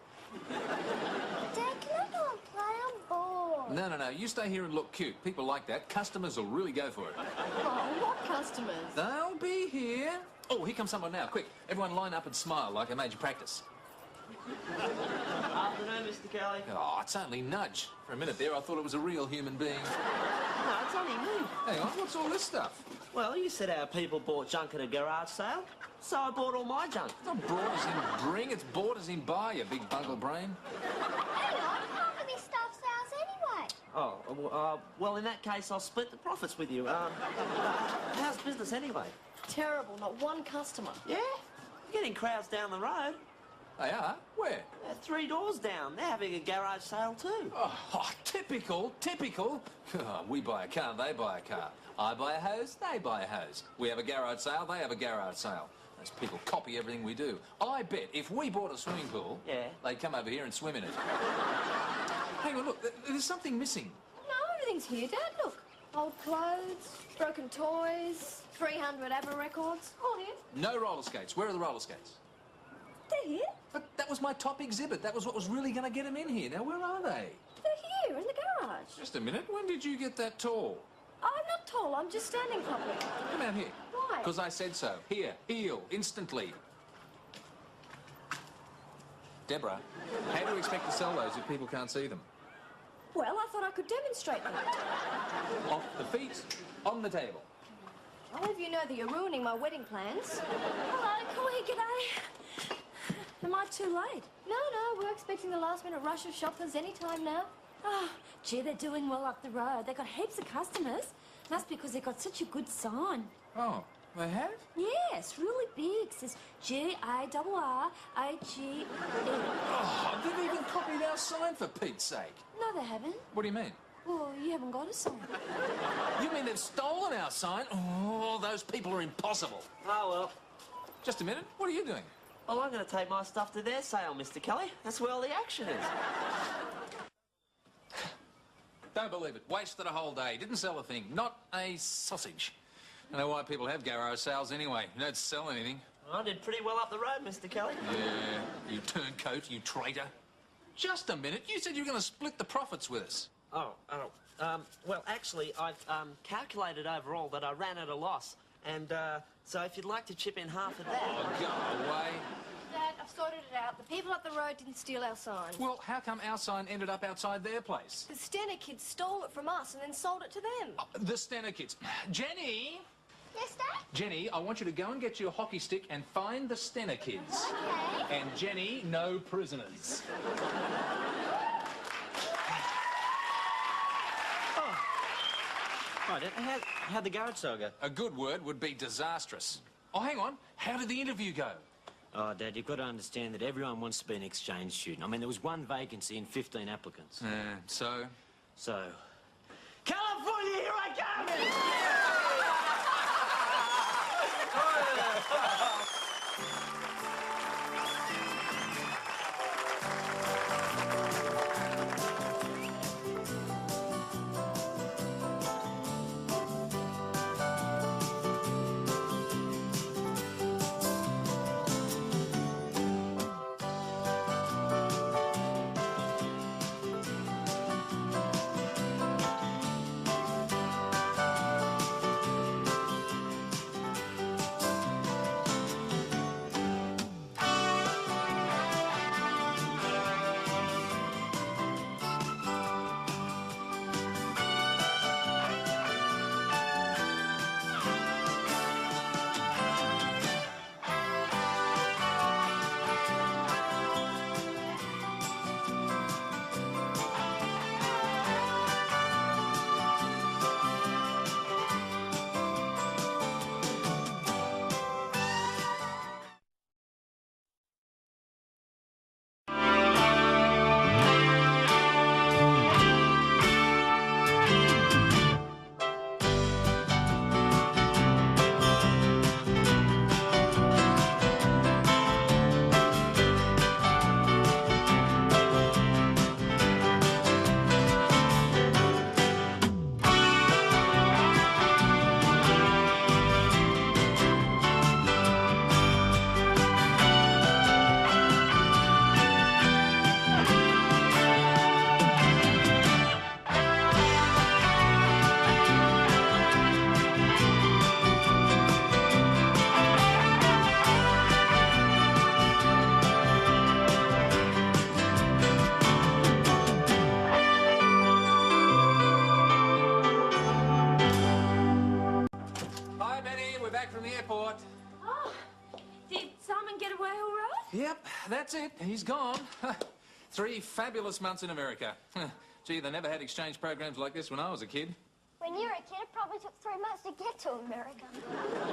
Dad, can I go and play? I'm bored. No. You stay here and look cute. People like that. Customers will really go for it. Oh, what customers? They'll be here. Oh, here comes someone now. Quick, everyone line up and smile like a major practice. Afternoon, Mr. Kelly. Oh, it's only Nudge. For a minute there, I thought it was a real human being. No, it's only me. Hang on, what's all this stuff? Well, you said our people bought junk at a garage sale, so I bought all my junk. It's not brought as in bring, it's bought as in buy, you big bungle brain. Hang on, half of this stuff sells anyway. Oh, well, in that case, I'll split the profits with you. How's business anyway? Terrible, not one customer. Yeah? You're getting crowds down the road. They are? Where? They're 3 doors down. They're having a garage sale too. Oh, typical, typical. Oh, we buy a car, they buy a car. I buy a hose, they buy a hose. We have a garage sale, they have a garage sale. Those people copy everything we do. I bet if we bought a swimming pool, Yeah. they'd come over here and swim in it. Hang on, look, there's something missing. No, everything's here, Dad. Look. Old clothes, broken toys, 300 ABBA records. All here. No roller skates. Where are the roller skates? They're here. But that was my top exhibit. That was what was really going to get them in here. Now, where are they? They're here in the garage. Just a minute. When did you get that tall? I'm not tall. I'm just standing properly. Come out here. Why? Because I said so. Here, heel, instantly. Deborah, how do you expect to sell those if people can't see them? Well, I thought I could demonstrate them. Off the feet, on the table. I'll have you know that you're ruining my wedding plans. Hello, Chloe, g'day. Am I too late? No, we're expecting the last-minute rush of shoppers any time now. Oh, gee, they're doing well up the road. They've got heaps of customers. That's because they've got such a good sign. Oh, they have? Yes, really big. It says Garrarge. Oh, they've even copied our sign for Pete's sake. No, they haven't. What do you mean? Well, you haven't got a sign. You mean they've stolen our sign? Oh, those people are impossible. Oh, well. Just a minute. What are you doing? Well, I'm going to take my stuff to their sale, Mr. Kelly. That's where all the action is. Don't believe it. Wasted a whole day. Didn't sell a thing. Not a sausage. I know why people have garage sales anyway. You don't sell anything. I did pretty well up the road, Mr. Kelly. Yeah, you turncoat, you traitor. Just a minute. You said you were going to split the profits with us. Well, actually, I've calculated overall that I ran at a loss. And, so if you'd like to chip in half of that... Oh, go away. Dad, I've sorted it out. The people up the road didn't steal our sign. Well, how come our sign ended up outside their place? The Stenner kids stole it from us and then sold it to them. Oh, the Stenner kids. Jenny! Yes, Dad? Jenny, I want you to go and get your hockey stick and find the Stenner kids. Okay. And Jenny, no prisoners. Right, how'd the garage sale go? A good word would be disastrous. Oh, hang on. How did the interview go? Oh, Dad, you've got to understand that everyone wants to be an exchange student. I mean, there was 1 vacancy and 15 applicants. So? So... California, here I come! back from the airport. Oh, did Simon get away all right? Yep, that's it. He's gone. 3 fabulous months in America. Gee, they never had exchange programs like this when I was a kid. When you were a kid, it probably took 3 months to get to America.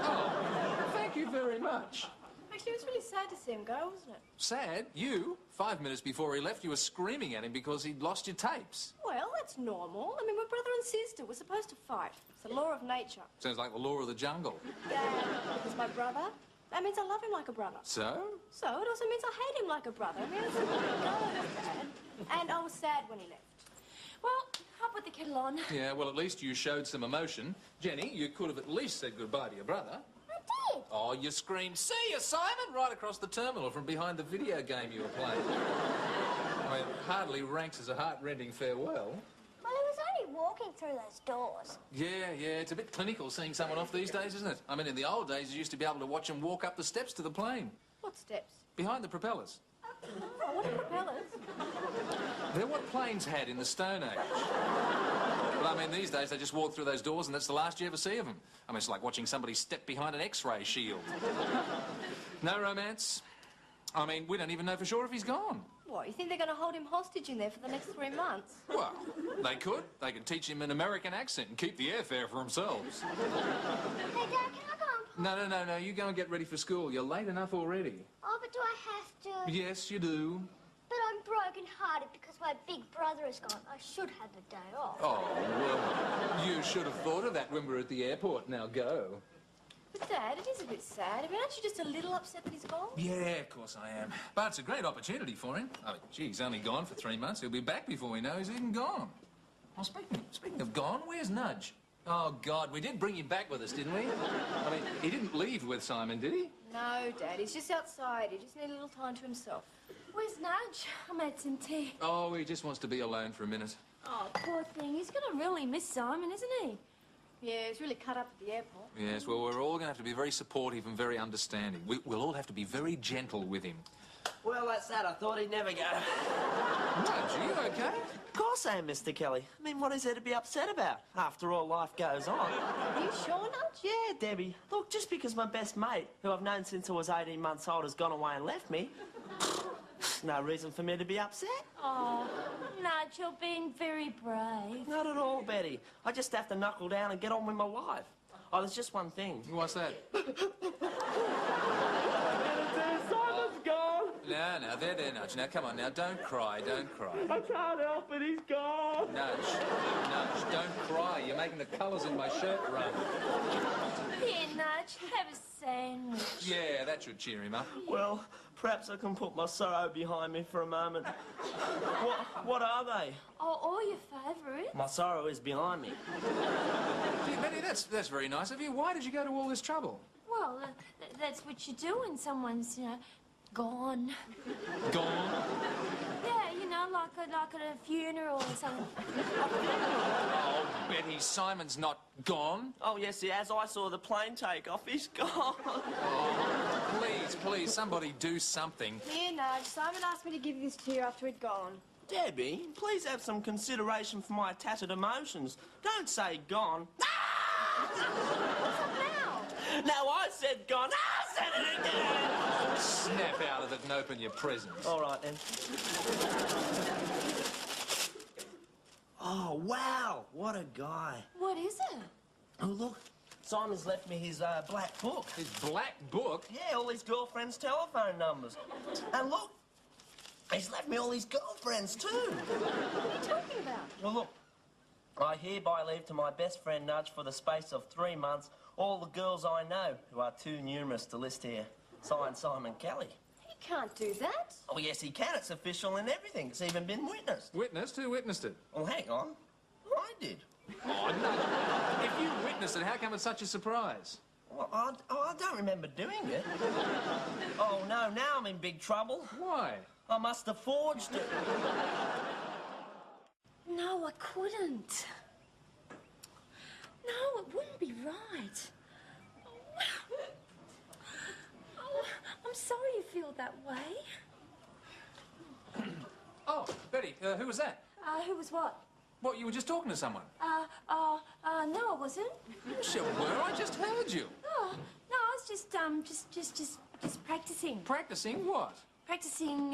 Oh, thank you very much. Actually, it was really sad to see him go, wasn't it? Sad? You? 5 minutes before he left, you were screaming at him because he'd lost your tapes. Well, that's normal. I mean, we're brother and sister. We're supposed to fight. It's the law of nature. Sounds like the law of the jungle. Dad, he's my brother. That means I love him like a brother. So? So it also means I hate him like a brother. I mean, it's a good go, Dad. And I was sad when he left. Well, I'll put the kettle on. Yeah, well, at least you showed some emotion. Jenny, you could have at least said goodbye to your brother. I did. Oh, you screamed, "See you, Simon!" right across the terminal from behind the video game you were playing. I mean, it hardly ranks as a heart-rending farewell. Well, he was only walking through those doors. Yeah, it's a bit clinical seeing someone off these days, isn't it? I mean, in the old days, you used to be able to watch him walk up the steps to the plane. What steps? Behind the propellers. Oh, what are propellers? They're what planes had in the Stone Age. But I mean, these days, they just walk through those doors and that's the last you ever see of them. I mean, it's like watching somebody step behind an X-ray shield. No romance. I mean, we don't even know for sure if he's gone. What, you think they're going to hold him hostage in there for the next 3 months? Well, they could. They could teach him an American accent and keep the airfare for themselves. Hey, Dad, can I go and... No. You go and get ready for school. You're late enough already. Oh, but do I have to? Yes, you do. But I'm broken-hearted because my big brother is gone. I should have a day off. Oh, well, you should have thought of that when we were at the airport. Now go. But, Dad, it is a bit sad. I mean, aren't you just a little upset that he's gone? Yeah, of course I am. But it's a great opportunity for him. I mean, gee, he's only gone for 3 months. He'll be back before we know he's even gone. Well, speaking of gone, where's Nudge? Oh, God, we did bring him back with us, didn't we? I mean, he didn't leave with Simon, did he? No, Dad, he's just outside. He just needs a little time to himself. Where's Nudge? I made some tea. Oh, he just wants to be alone for a minute. Oh, poor thing. He's going to really miss Simon, isn't he? Yeah, he's really cut up at the airport. Yes, well, we're all going to have to be very supportive and very understanding. We'll all have to be very gentle with him. Well, that's that. I thought he'd never go. Nudge, are you okay? Of course I am, Mr. Kelly. I mean, what is there to be upset about? After all, life goes on. Are you sure, Nudge? Yeah, Debbie. Look, just because my best mate, who I've known since I was 18 months old, has gone away and left me, no reason for me to be upset. Oh, Nudge, you're being very brave. Not at all, Betty. I just have to knuckle down and get on with my life. Oh, there's just one thing. What's that? Simon's gone. No, there, Nudge. Now, come on, now, don't cry, don't cry. I can't help it, he's gone. Nudge, don't cry. You're making the colours in my shirt run. Here, Nudge, have a sandwich. Yeah, that should cheer him up. Well, perhaps I can put my sorrow behind me for a moment. What are they? Oh, all your favourites. My sorrow is behind me. Gee, Betty, that's very nice of you. Why did you go to all this trouble? Well, that's what you do when someone's, gone. Gone? Yeah, like at a funeral or something. Oh, Betty, Simon's not gone. Oh, yes, as I saw the plane take off, he's gone. Oh, please, somebody do something. Here, Nudge. Simon asked me to give this to you after he'd gone. Debbie, please have some consideration for my tattered emotions. Don't say gone. What's up now? No, I said gone. I said it again. Snap out of it and open your presents. All right, then. Oh, wow. What a guy. What is it? Oh, look. Simon's left me his black book. His black book? Yeah, all his girlfriends' telephone numbers. And look, he's left me all his girlfriends, too. What are you talking about? Well, look, I hereby leave to my best friend Nudge for the space of 3 months all the girls I know who are too numerous to list here. Signed, Simon Kelly. He can't do that. Oh, yes, he can. It's official and everything. It's even been witnessed. Witnessed? Who witnessed it? Well, hang on. I did. Oh, no. If you witnessed it, how come it's such a surprise? Well, I don't remember doing it. Oh, no, now I'm in big trouble. Why? I must have forged it. No, I couldn't. No, it wouldn't be right. Oh, I'm sorry you feel that way. Oh, Betty, who was that? Who was what? What, you were just talking to someone? No, I wasn't. Yes, you were. I just heard you. Oh, no, just practicing. Practicing what? Practicing,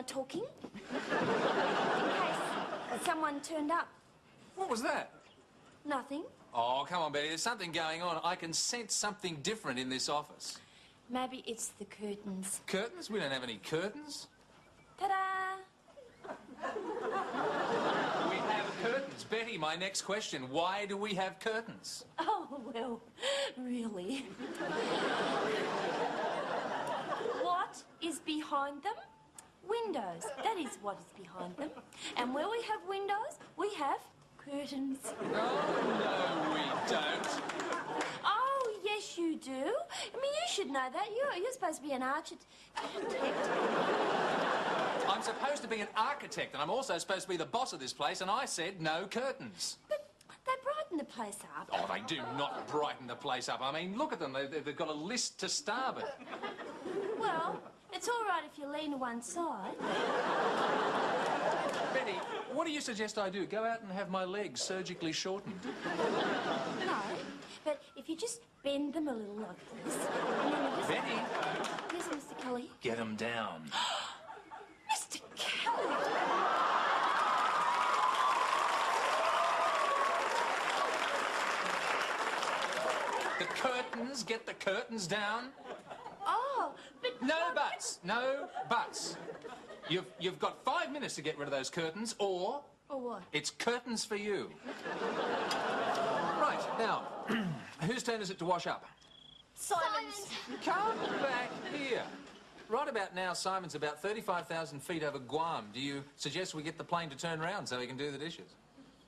talking. In case someone turned up. What was that? Nothing. Oh, come on, Betty. There's something going on. I can sense something different in this office. Maybe it's the curtains. Curtains? We don't have any curtains. Ta-da! We have curtains. Betty, my next question. Why do we have curtains? Oh, well, really. What is behind them? Windows. That is what is behind them. And where we have windows, we have curtains. Oh, no, we don't. Oh, yes, you do. I mean, you should know that. You're supposed to be an architect. I'm supposed to be an architect, and I'm also supposed to be the boss of this place, and I said no curtains. But they brighten the place up. Oh, they do not brighten the place up. I mean, look at them. They've got a list to starboard. Well, it's all right if you lean to one side. Betty, what do you suggest I do? Go out and have my legs surgically shortened? No, but if you just bend them a little like this, and then you just... Betty, Yes, Mr. Kelly. get them down. Mr. Kelly! The curtains, get the curtains down. Oh, but... No buts, no buts. You've got 5 minutes to get rid of those curtains, or Or what? it's curtains for you. Right, now, whose turn is it to wash up? Simon's. Come back here. Right about now, Simon's about 35,000 feet over Guam. Do you suggest we get the plane to turn around so he can do the dishes?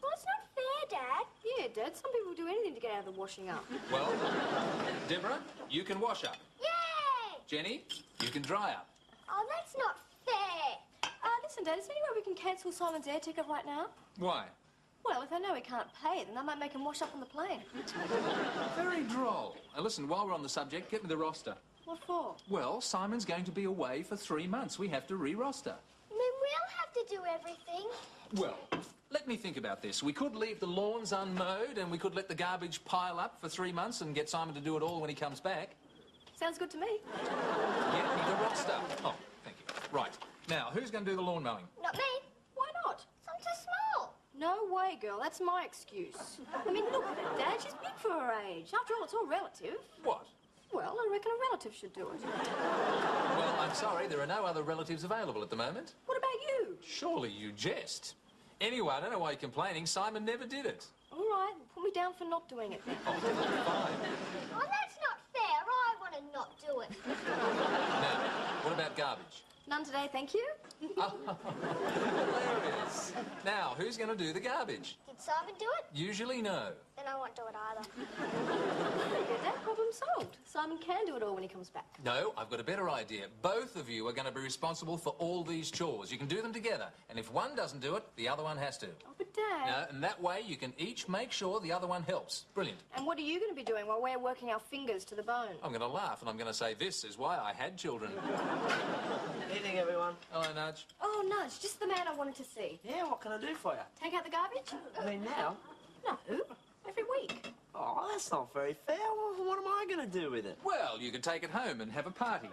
Well, it's not fair, Dad. Yeah, Dad. Some people do anything to get out of the washing up. Well, Deborah, you can wash up. Yay! Jenny, you can dry up. Oh, that's not fair. Listen, Dad, is there any way we can cancel Simon's air ticket right now? Why? Well, if they know he can't pay, then they might make him wash up on the plane. Very droll. Now, listen, while we're on the subject, get me the roster. What for? Well, Simon's going to be away for 3 months. We have to re-roster. Then we'll have to do everything. Well, let me think about this. We could leave the lawns unmowed and we could let the garbage pile up for 3 months and get Simon to do it all when he comes back. Sounds good to me. Get me the roster. Oh, thank you. Right. Now, who's going to do the lawn mowing? Not me. Why not? I'm too small. No way, girl. That's my excuse. I mean, look at her, Dad. She's big for her age. After all, it's all relative. What? Well, I reckon a relative should do it. Well, I'm sorry, there are no other relatives available at the moment. What about you? Surely you jest. Anyway, I don't know why you're complaining. Simon never did it. All right, put me down for not doing it then. Oh, fine. Oh, that's not fair. I want to not do it. Now, what about garbage? None today, thank you. Hilarious. Now, who's going to do the garbage? Did Simon do it? Usually no. Then I won't do it either. Very good, Dad. Problem solved. Simon can do it all when he comes back. No, I've got a better idea. Both of you are going to be responsible for all these chores. You can do them together. And if one doesn't do it, the other one has to. Oh, but Dad... No, and that way you can each make sure the other one helps. Brilliant. And what are you going to be doing while we're working our fingers to the bone? I'm going to laugh and I'm going to say this is why I had children. Evening, everyone. Hello, Nudge. Oh, Nudge, just the man I wanted to see. Yeah, what can I do for you? Take out the garbage? I mean, now? No, every week. Oh, that's not very fair. Well, what am I going to do with it? Well, you could take it home and have a party.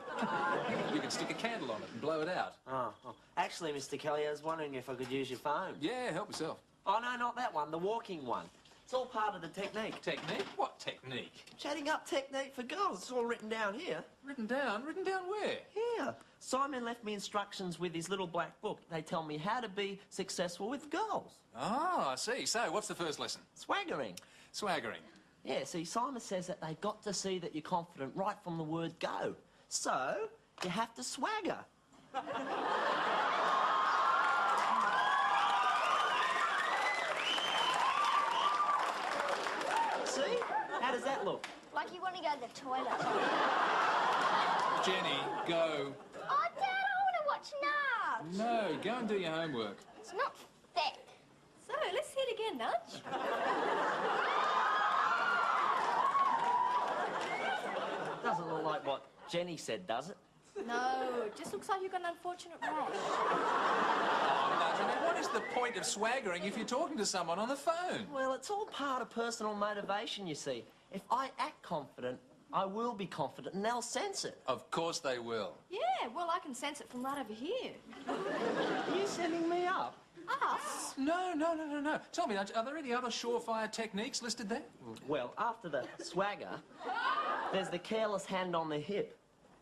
You could stick a candle on it and blow it out. Oh, actually, Mr. Kelly, I was wondering if I could use your phone. Yeah, help yourself. Oh, no, not that one. The walking one. It's all part of the technique. Technique? What technique? Chatting up technique for girls. It's all written down here. Written down? Written down where? Here. Simon left me instructions with his little black book. They tell me how to be successful with girls. Oh, I see. So, what's the first lesson? Swaggering. Swaggering. Yeah, see, Simon says that they've got to see that you're confident right from the word go. So, you have to swagger. See? How does that look? Like you want to go to the toilet. Jenny, go. Oh, Dad, I want to watch Nudge. No, go and do your homework. It's not fair. So, let's see it again, Nudge. Doesn't look like what Jenny said, does it? No, it just looks like you've got an unfortunate rash. Oh, Nudge, I mean, what is the point of swaggering if you're talking to someone on the phone? Well, it's all part of personal motivation, you see. If I act confident, I will be confident and they'll sense it. Of course they will. Yeah, well, I can sense it from right over here. Are you sending me up? Us? No. Tell me, are there any other surefire techniques listed there? Well, after the swagger, there's the careless hand on the hip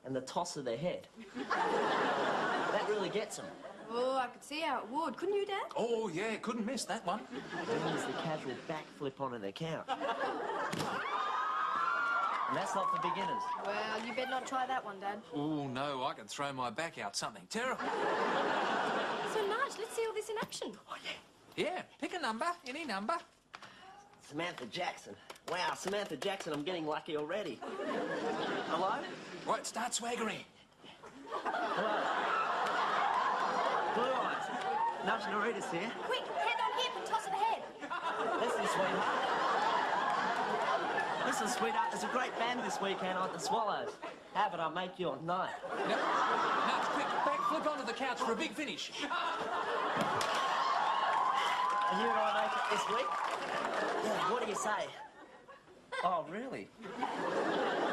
and the toss of the head. That really gets them. Oh, I could see how it would. Couldn't you, Dad? Oh, yeah, couldn't miss that one. Then there's the casual backflip onto the couch. And that's not for beginners. Well, you better not try that one, Dad. Oh, no, I could throw my back out something terrible. So, Nige, let's see all this in action. Oh, yeah. Yeah, pick a number, any number. Samantha Jackson. Wow, Samantha Jackson, I'm getting lucky already. Hello? Right, start swaggering. Hello? Blue Eyes. Nudge Narita's here. Quick, hand on hip and toss of the head. Listen, sweetheart. Listen, sweetheart, there's a great band this weekend on the Swallows. How about I make your night? No, quick, backflip onto the couch for a big finish. And you and I make it this week? Yeah, what do you say? Oh, really?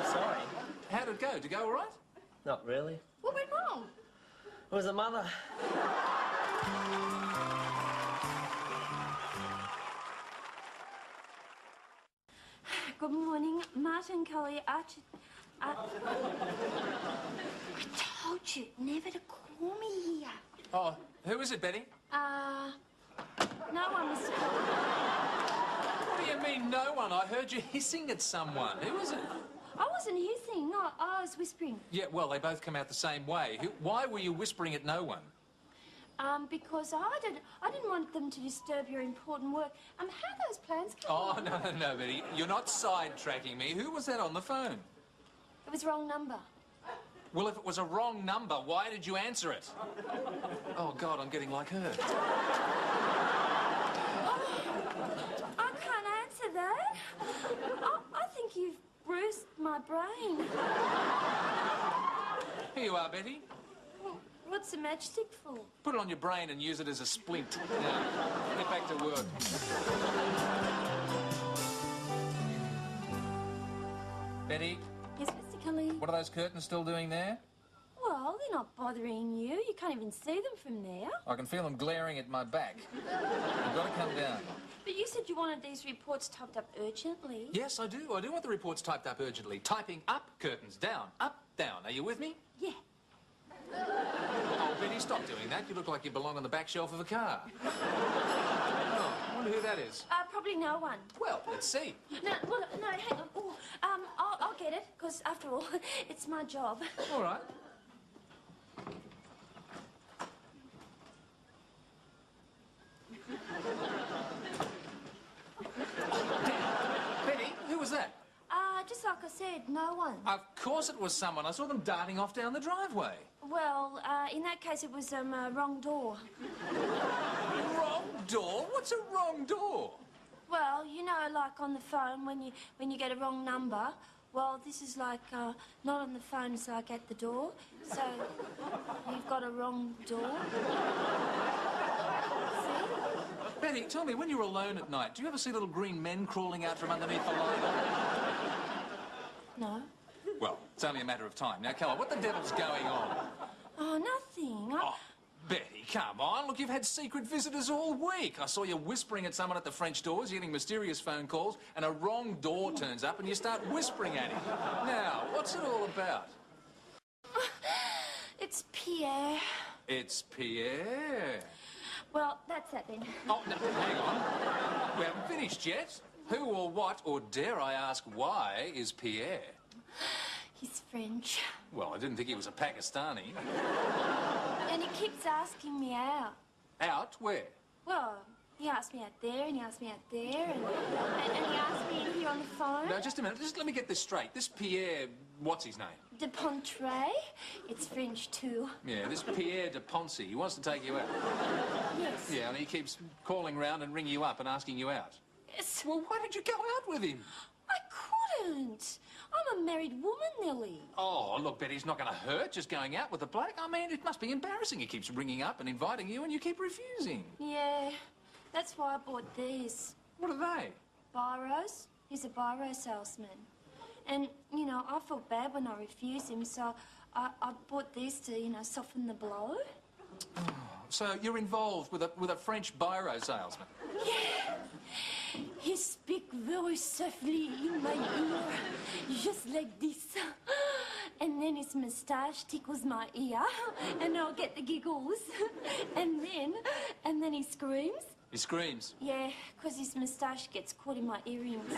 Sorry. How'd it go? Did it go all right? Not really. What went wrong? It was a mother. Good morning, Martin Cully, Archie. I told you never to call me here. Oh, who is it, Betty? No one, Mr. Cully. What do you mean, no one? I heard you hissing at someone. Who is it? I wasn't hissing. No, I was whispering. Yeah, well, they both come out the same way. Why were you whispering at no one? Because I didn't want them to disturb your important work. How are those plans going? Oh, no, Betty. You're not sidetracking me. Who was that on the phone? It was wrong number. Well, if it was a wrong number, why did you answer it? Oh, God, I'm getting like her. I can't answer that. I think you've bruised my brain. Here you are, Betty. What's the matchstick for? Put it on your brain and use it as a splint. Now, get back to work. Betty, Yes, Mr. Cully. what are those curtains still doing there? Well, they're not bothering you. You can't even see them from there. I can feel them glaring at my back. You've got to come down. But you said you wanted these reports typed up urgently. Yes, I do. I do want the reports typed up urgently. Typing up curtains, down, up, down. Are you with me? Yeah. Oh, Betty, stop doing that. You look like you belong on the back shelf of a car. Oh, I wonder who that is. Probably no one. Well, let's see. No, well, no, hang on. Ooh, I'll get it, because after all, it's my job. All right. Betty, who was that? Just like I said, no one. Of course it was someone. I saw them darting off down the driveway. Well, in that case, it was, wrong door. Wrong door? What's a wrong door? Well, you know, like on the phone, when you get a wrong number, well, this is like, not on the phone, it's like at the door. So, you've got a wrong door. Betty, tell me, when you're alone at night, do you ever see little green men crawling out from underneath the light? No. Well, it's only a matter of time. Now, come on, what the devil's going on? Oh, nothing. Oh, Betty, come on. Look, you've had secret visitors all week. I saw you whispering at someone at the French doors, getting mysterious phone calls, and a wrong door turns up and you start whispering at him. Now, what's it all about? It's Pierre. It's Pierre. Well, that's that then. Oh, no, hang on. We haven't finished yet. Who or what, or dare I ask why, is Pierre? He's French. Well, I didn't think he was a Pakistani. And he keeps asking me out. Out? Where? Well, he asked me out there, and he asked me out there, and he asked me in here on the phone. Now, just a minute. Just let me get this straight. This Pierre, what's his name? De Pontrey. It's French, too. Yeah, this Pierre de Ponce, he wants to take you out. Yes. Yeah, and he keeps calling round and ringing you up and asking you out. Yes. Well, why did you go out with him? I couldn't. I'm a married woman, Nellie. Oh, look, Betty, it's not going to hurt just going out with a bloke. I mean, it must be embarrassing. He keeps ringing up and inviting you and you keep refusing. Yeah, that's why I bought these. What are they? Biros. He's a biro salesman. And, you know, I felt bad when I refused him, so I bought these to, you know, soften the blow. So you're involved with a French biro salesman? Yeah. He speaks very softly in my ear, just like this. And then his moustache tickles my ear, and I'll get the giggles. And then he screams. He screams? Yeah, because his moustache gets caught in my earrings.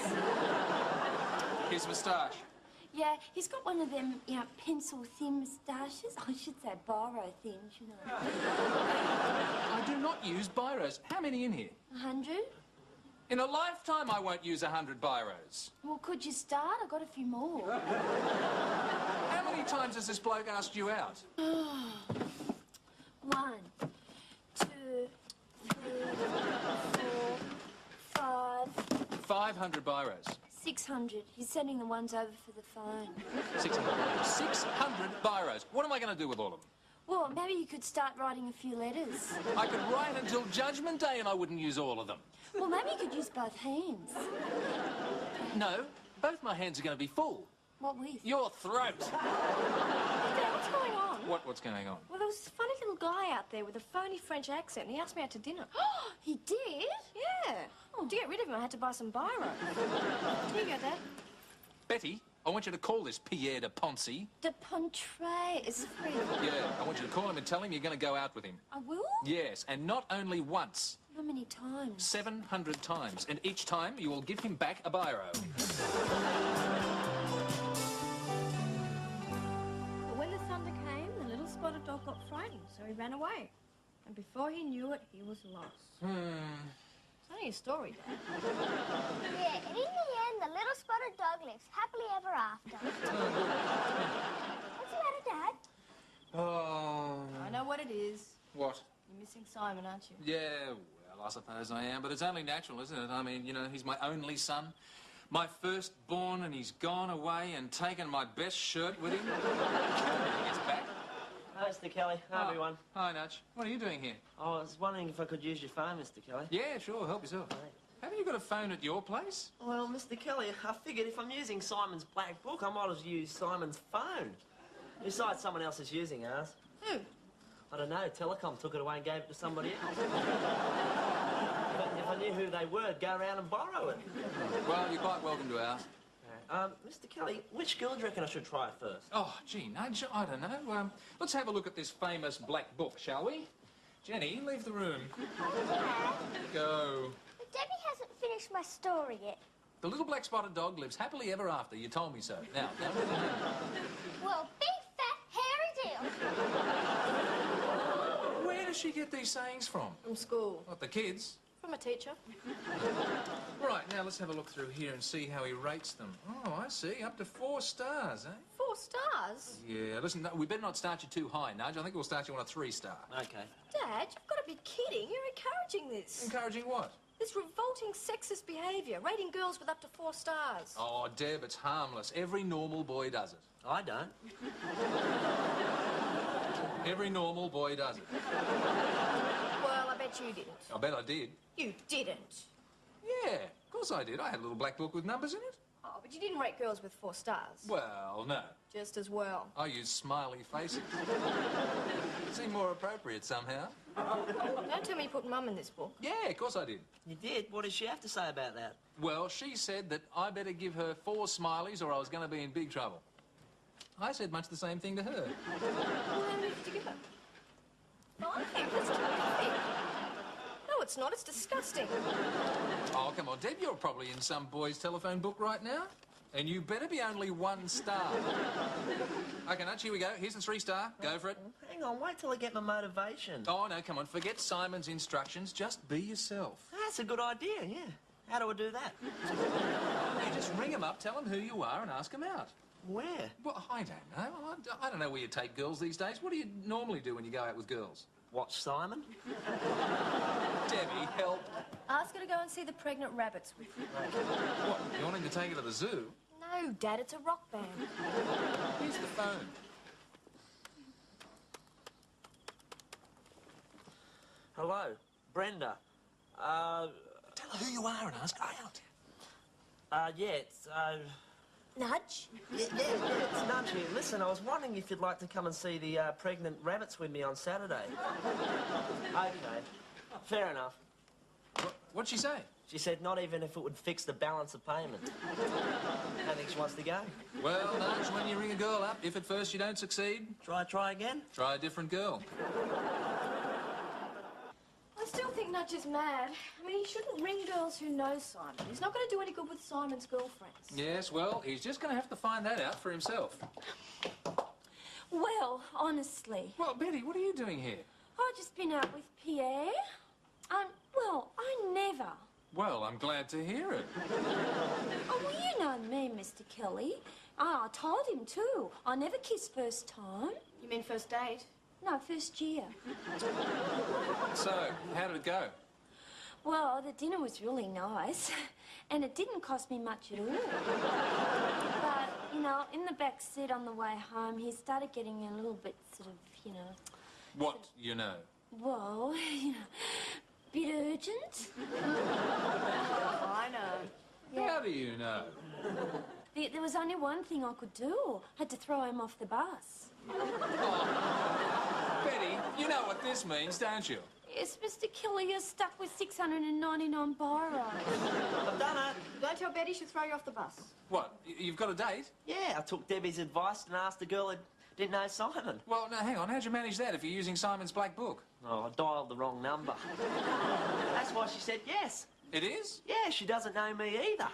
His moustache? Yeah, he's got one of them, you know, pencil-thin moustaches. I should say biro-thin, you know. I do not use biros. How many in here? 100? In a lifetime, I won't use 100 biros. Well, could you start? I've got a few more. How many times has this bloke asked you out? 1, 2, 3, 4, 5. 500 biros. 600. He's sending the ones over for the phone. 600. 600 biros. What am I going to do with all of them? Well, maybe you could start writing a few letters. I could write until Judgment Day and I wouldn't use all of them. Well, maybe you could use both hands. No, both my hands are going to be full. What with? Your throat. Dad, what's going on? What's going on? Well, there was this funny little guy out there with a phony French accent, and he asked me out to dinner. He did? Yeah. To get rid of him, I had to buy some biro. Here you go, Dad. Betty, I want you to call this Pierre de Poncy. De Pontre is free. Yeah, I want you to call him and tell him you're going to go out with him. I will? Yes, and not only once. How many times? 700 times. And each time you will give him back a biro. But when the thunder came, the little spotted dog got frightened, so he ran away. And before he knew it, he was lost. It's only a story, Dad. Yeah, and in the end, the little spotted dog lives happily ever after. What's the matter, Dad? Oh. I know what it is. What? You're missing Simon, aren't you? Yeah, well, I suppose I am, but it's only natural, isn't it? I mean, you know, he's my only son, my firstborn, and he's gone away and taken my best shirt with him. When he gets back. Hi, Mr. Kelly. Hi, everyone. Hi, Nudge. What are you doing here? I was wondering if I could use your phone, Mr. Kelly. Yeah, sure, help yourself. Haven't you got a phone at your place? Well, Mr. Kelly, I figured if I'm using Simon's black book, I might as well use Simon's phone. Besides, someone else is using ours. Who? I don't know. Telecom took it away and gave it to somebody else. But if I knew who they were, I'd go around and borrow it. Well, you're quite welcome to ours. Mr. Kelly, which girl do you reckon I should try first? Oh, gee, Nudge, I don't know. Let's have a look at this famous black book, shall we? Jenny, leave the room. Dad, Go. but Debbie hasn't finished my story yet. The little black spotted dog lives happily ever after. You told me so. Now, Well, big, fat, hairy deal. where does she get these sayings from? From school. What, the kids? From a teacher. Right, now let's have a look through here and see how he rates them. Oh, I see. Up to 4 stars, eh? 4 stars? Yeah, listen, no, we better not start you too high, Nudge. I think we'll start you on a 3-star. Okay. Dad, you've got to be kidding. You're encouraging this. Encouraging what? This revolting sexist behaviour, rating girls with up to 4 stars. Oh, Deb, it's harmless. Every normal boy does it. I don't. Every normal boy does it. Well, I bet you didn't. I bet I did. You didn't. Yeah, of course I did. I had a little black book with numbers in it. Oh, but you didn't rate girls with 4 stars. Well, no. Just as well. I used smiley faces. Seemed more appropriate somehow. Don't tell me you put Mum in this book. Yeah, of course I did. You did? What did she have to say about that? Well, she said that I better give her 4 smileys or I was going to be in big trouble. I said much the same thing to her. Well, how many did you give her? 5? That's terrific. No, it's not. It's disgusting. Oh, come on, Deb, you're probably in some boy's telephone book right now. And you better be only 1 star. Okay, Nudge, here we go. Here's the 3-star. Go for it. Hang on, wait till I get my motivation. Oh, no, come on. Forget Simon's instructions. Just be yourself. That's a good idea, yeah. How do I do that? You just ring him up, tell him who you are, and ask him out. Where? Well, I don't know. I don't know where you take girls these days. What do you normally do when you go out with girls? Watch Simon? Debbie, help. Ask her to go and see the pregnant rabbits with you. What, you want him to take her to the zoo? No, Dad, it's a rock band. Here's the phone. Hello, Brenda. Tell her who you are and ask her out. Yeah, it's, Nudge? Yeah, it's Nudge here. Listen, I was wondering if you'd like to come and see the pregnant rabbits with me on Saturday. Okay, fair enough. What'd she say? She said not even if it would fix the balance of payment. I don't think she wants to go. Well, Nudge, when you ring a girl up, if at first you don't succeed, Try again? try a different girl. I still think Nudge is mad. I mean, he shouldn't ring girls who know Simon. He's not going to do any good with Simon's girlfriends. Yes, well, he's just going to have to find that out for himself. Well, honestly, Well, Betty, what are you doing here? I've just been out with Pierre. Well, I never. Well, I'm glad to hear it. Oh, well, you know me, Mr. Kelly. I told him too. I never kiss first time. You mean first date? No, first year. So, how did it go? Well, the dinner was really nice, and it didn't cost me much at all. But, you know, in the back seat on the way home, he started getting a little bit sort of, you know... What, you know? Well, you know, bit urgent. I know. How do you know? There was only one thing I could do. I had to throw him off the bus. Betty, you know what this means, don't you? Yes, Mr. Kelly, you're stuck with 699 borrows. I've done it. Don't tell Betty she'll throw you off the bus. What, you've got a date? Yeah, I took Debbie's advice and asked the girl that didn't know Simon. Well, now, hang on, how'd you manage that if you're using Simon's black book? Oh, I dialed the wrong number. That's why she said yes. It is? Yeah, she doesn't know me either.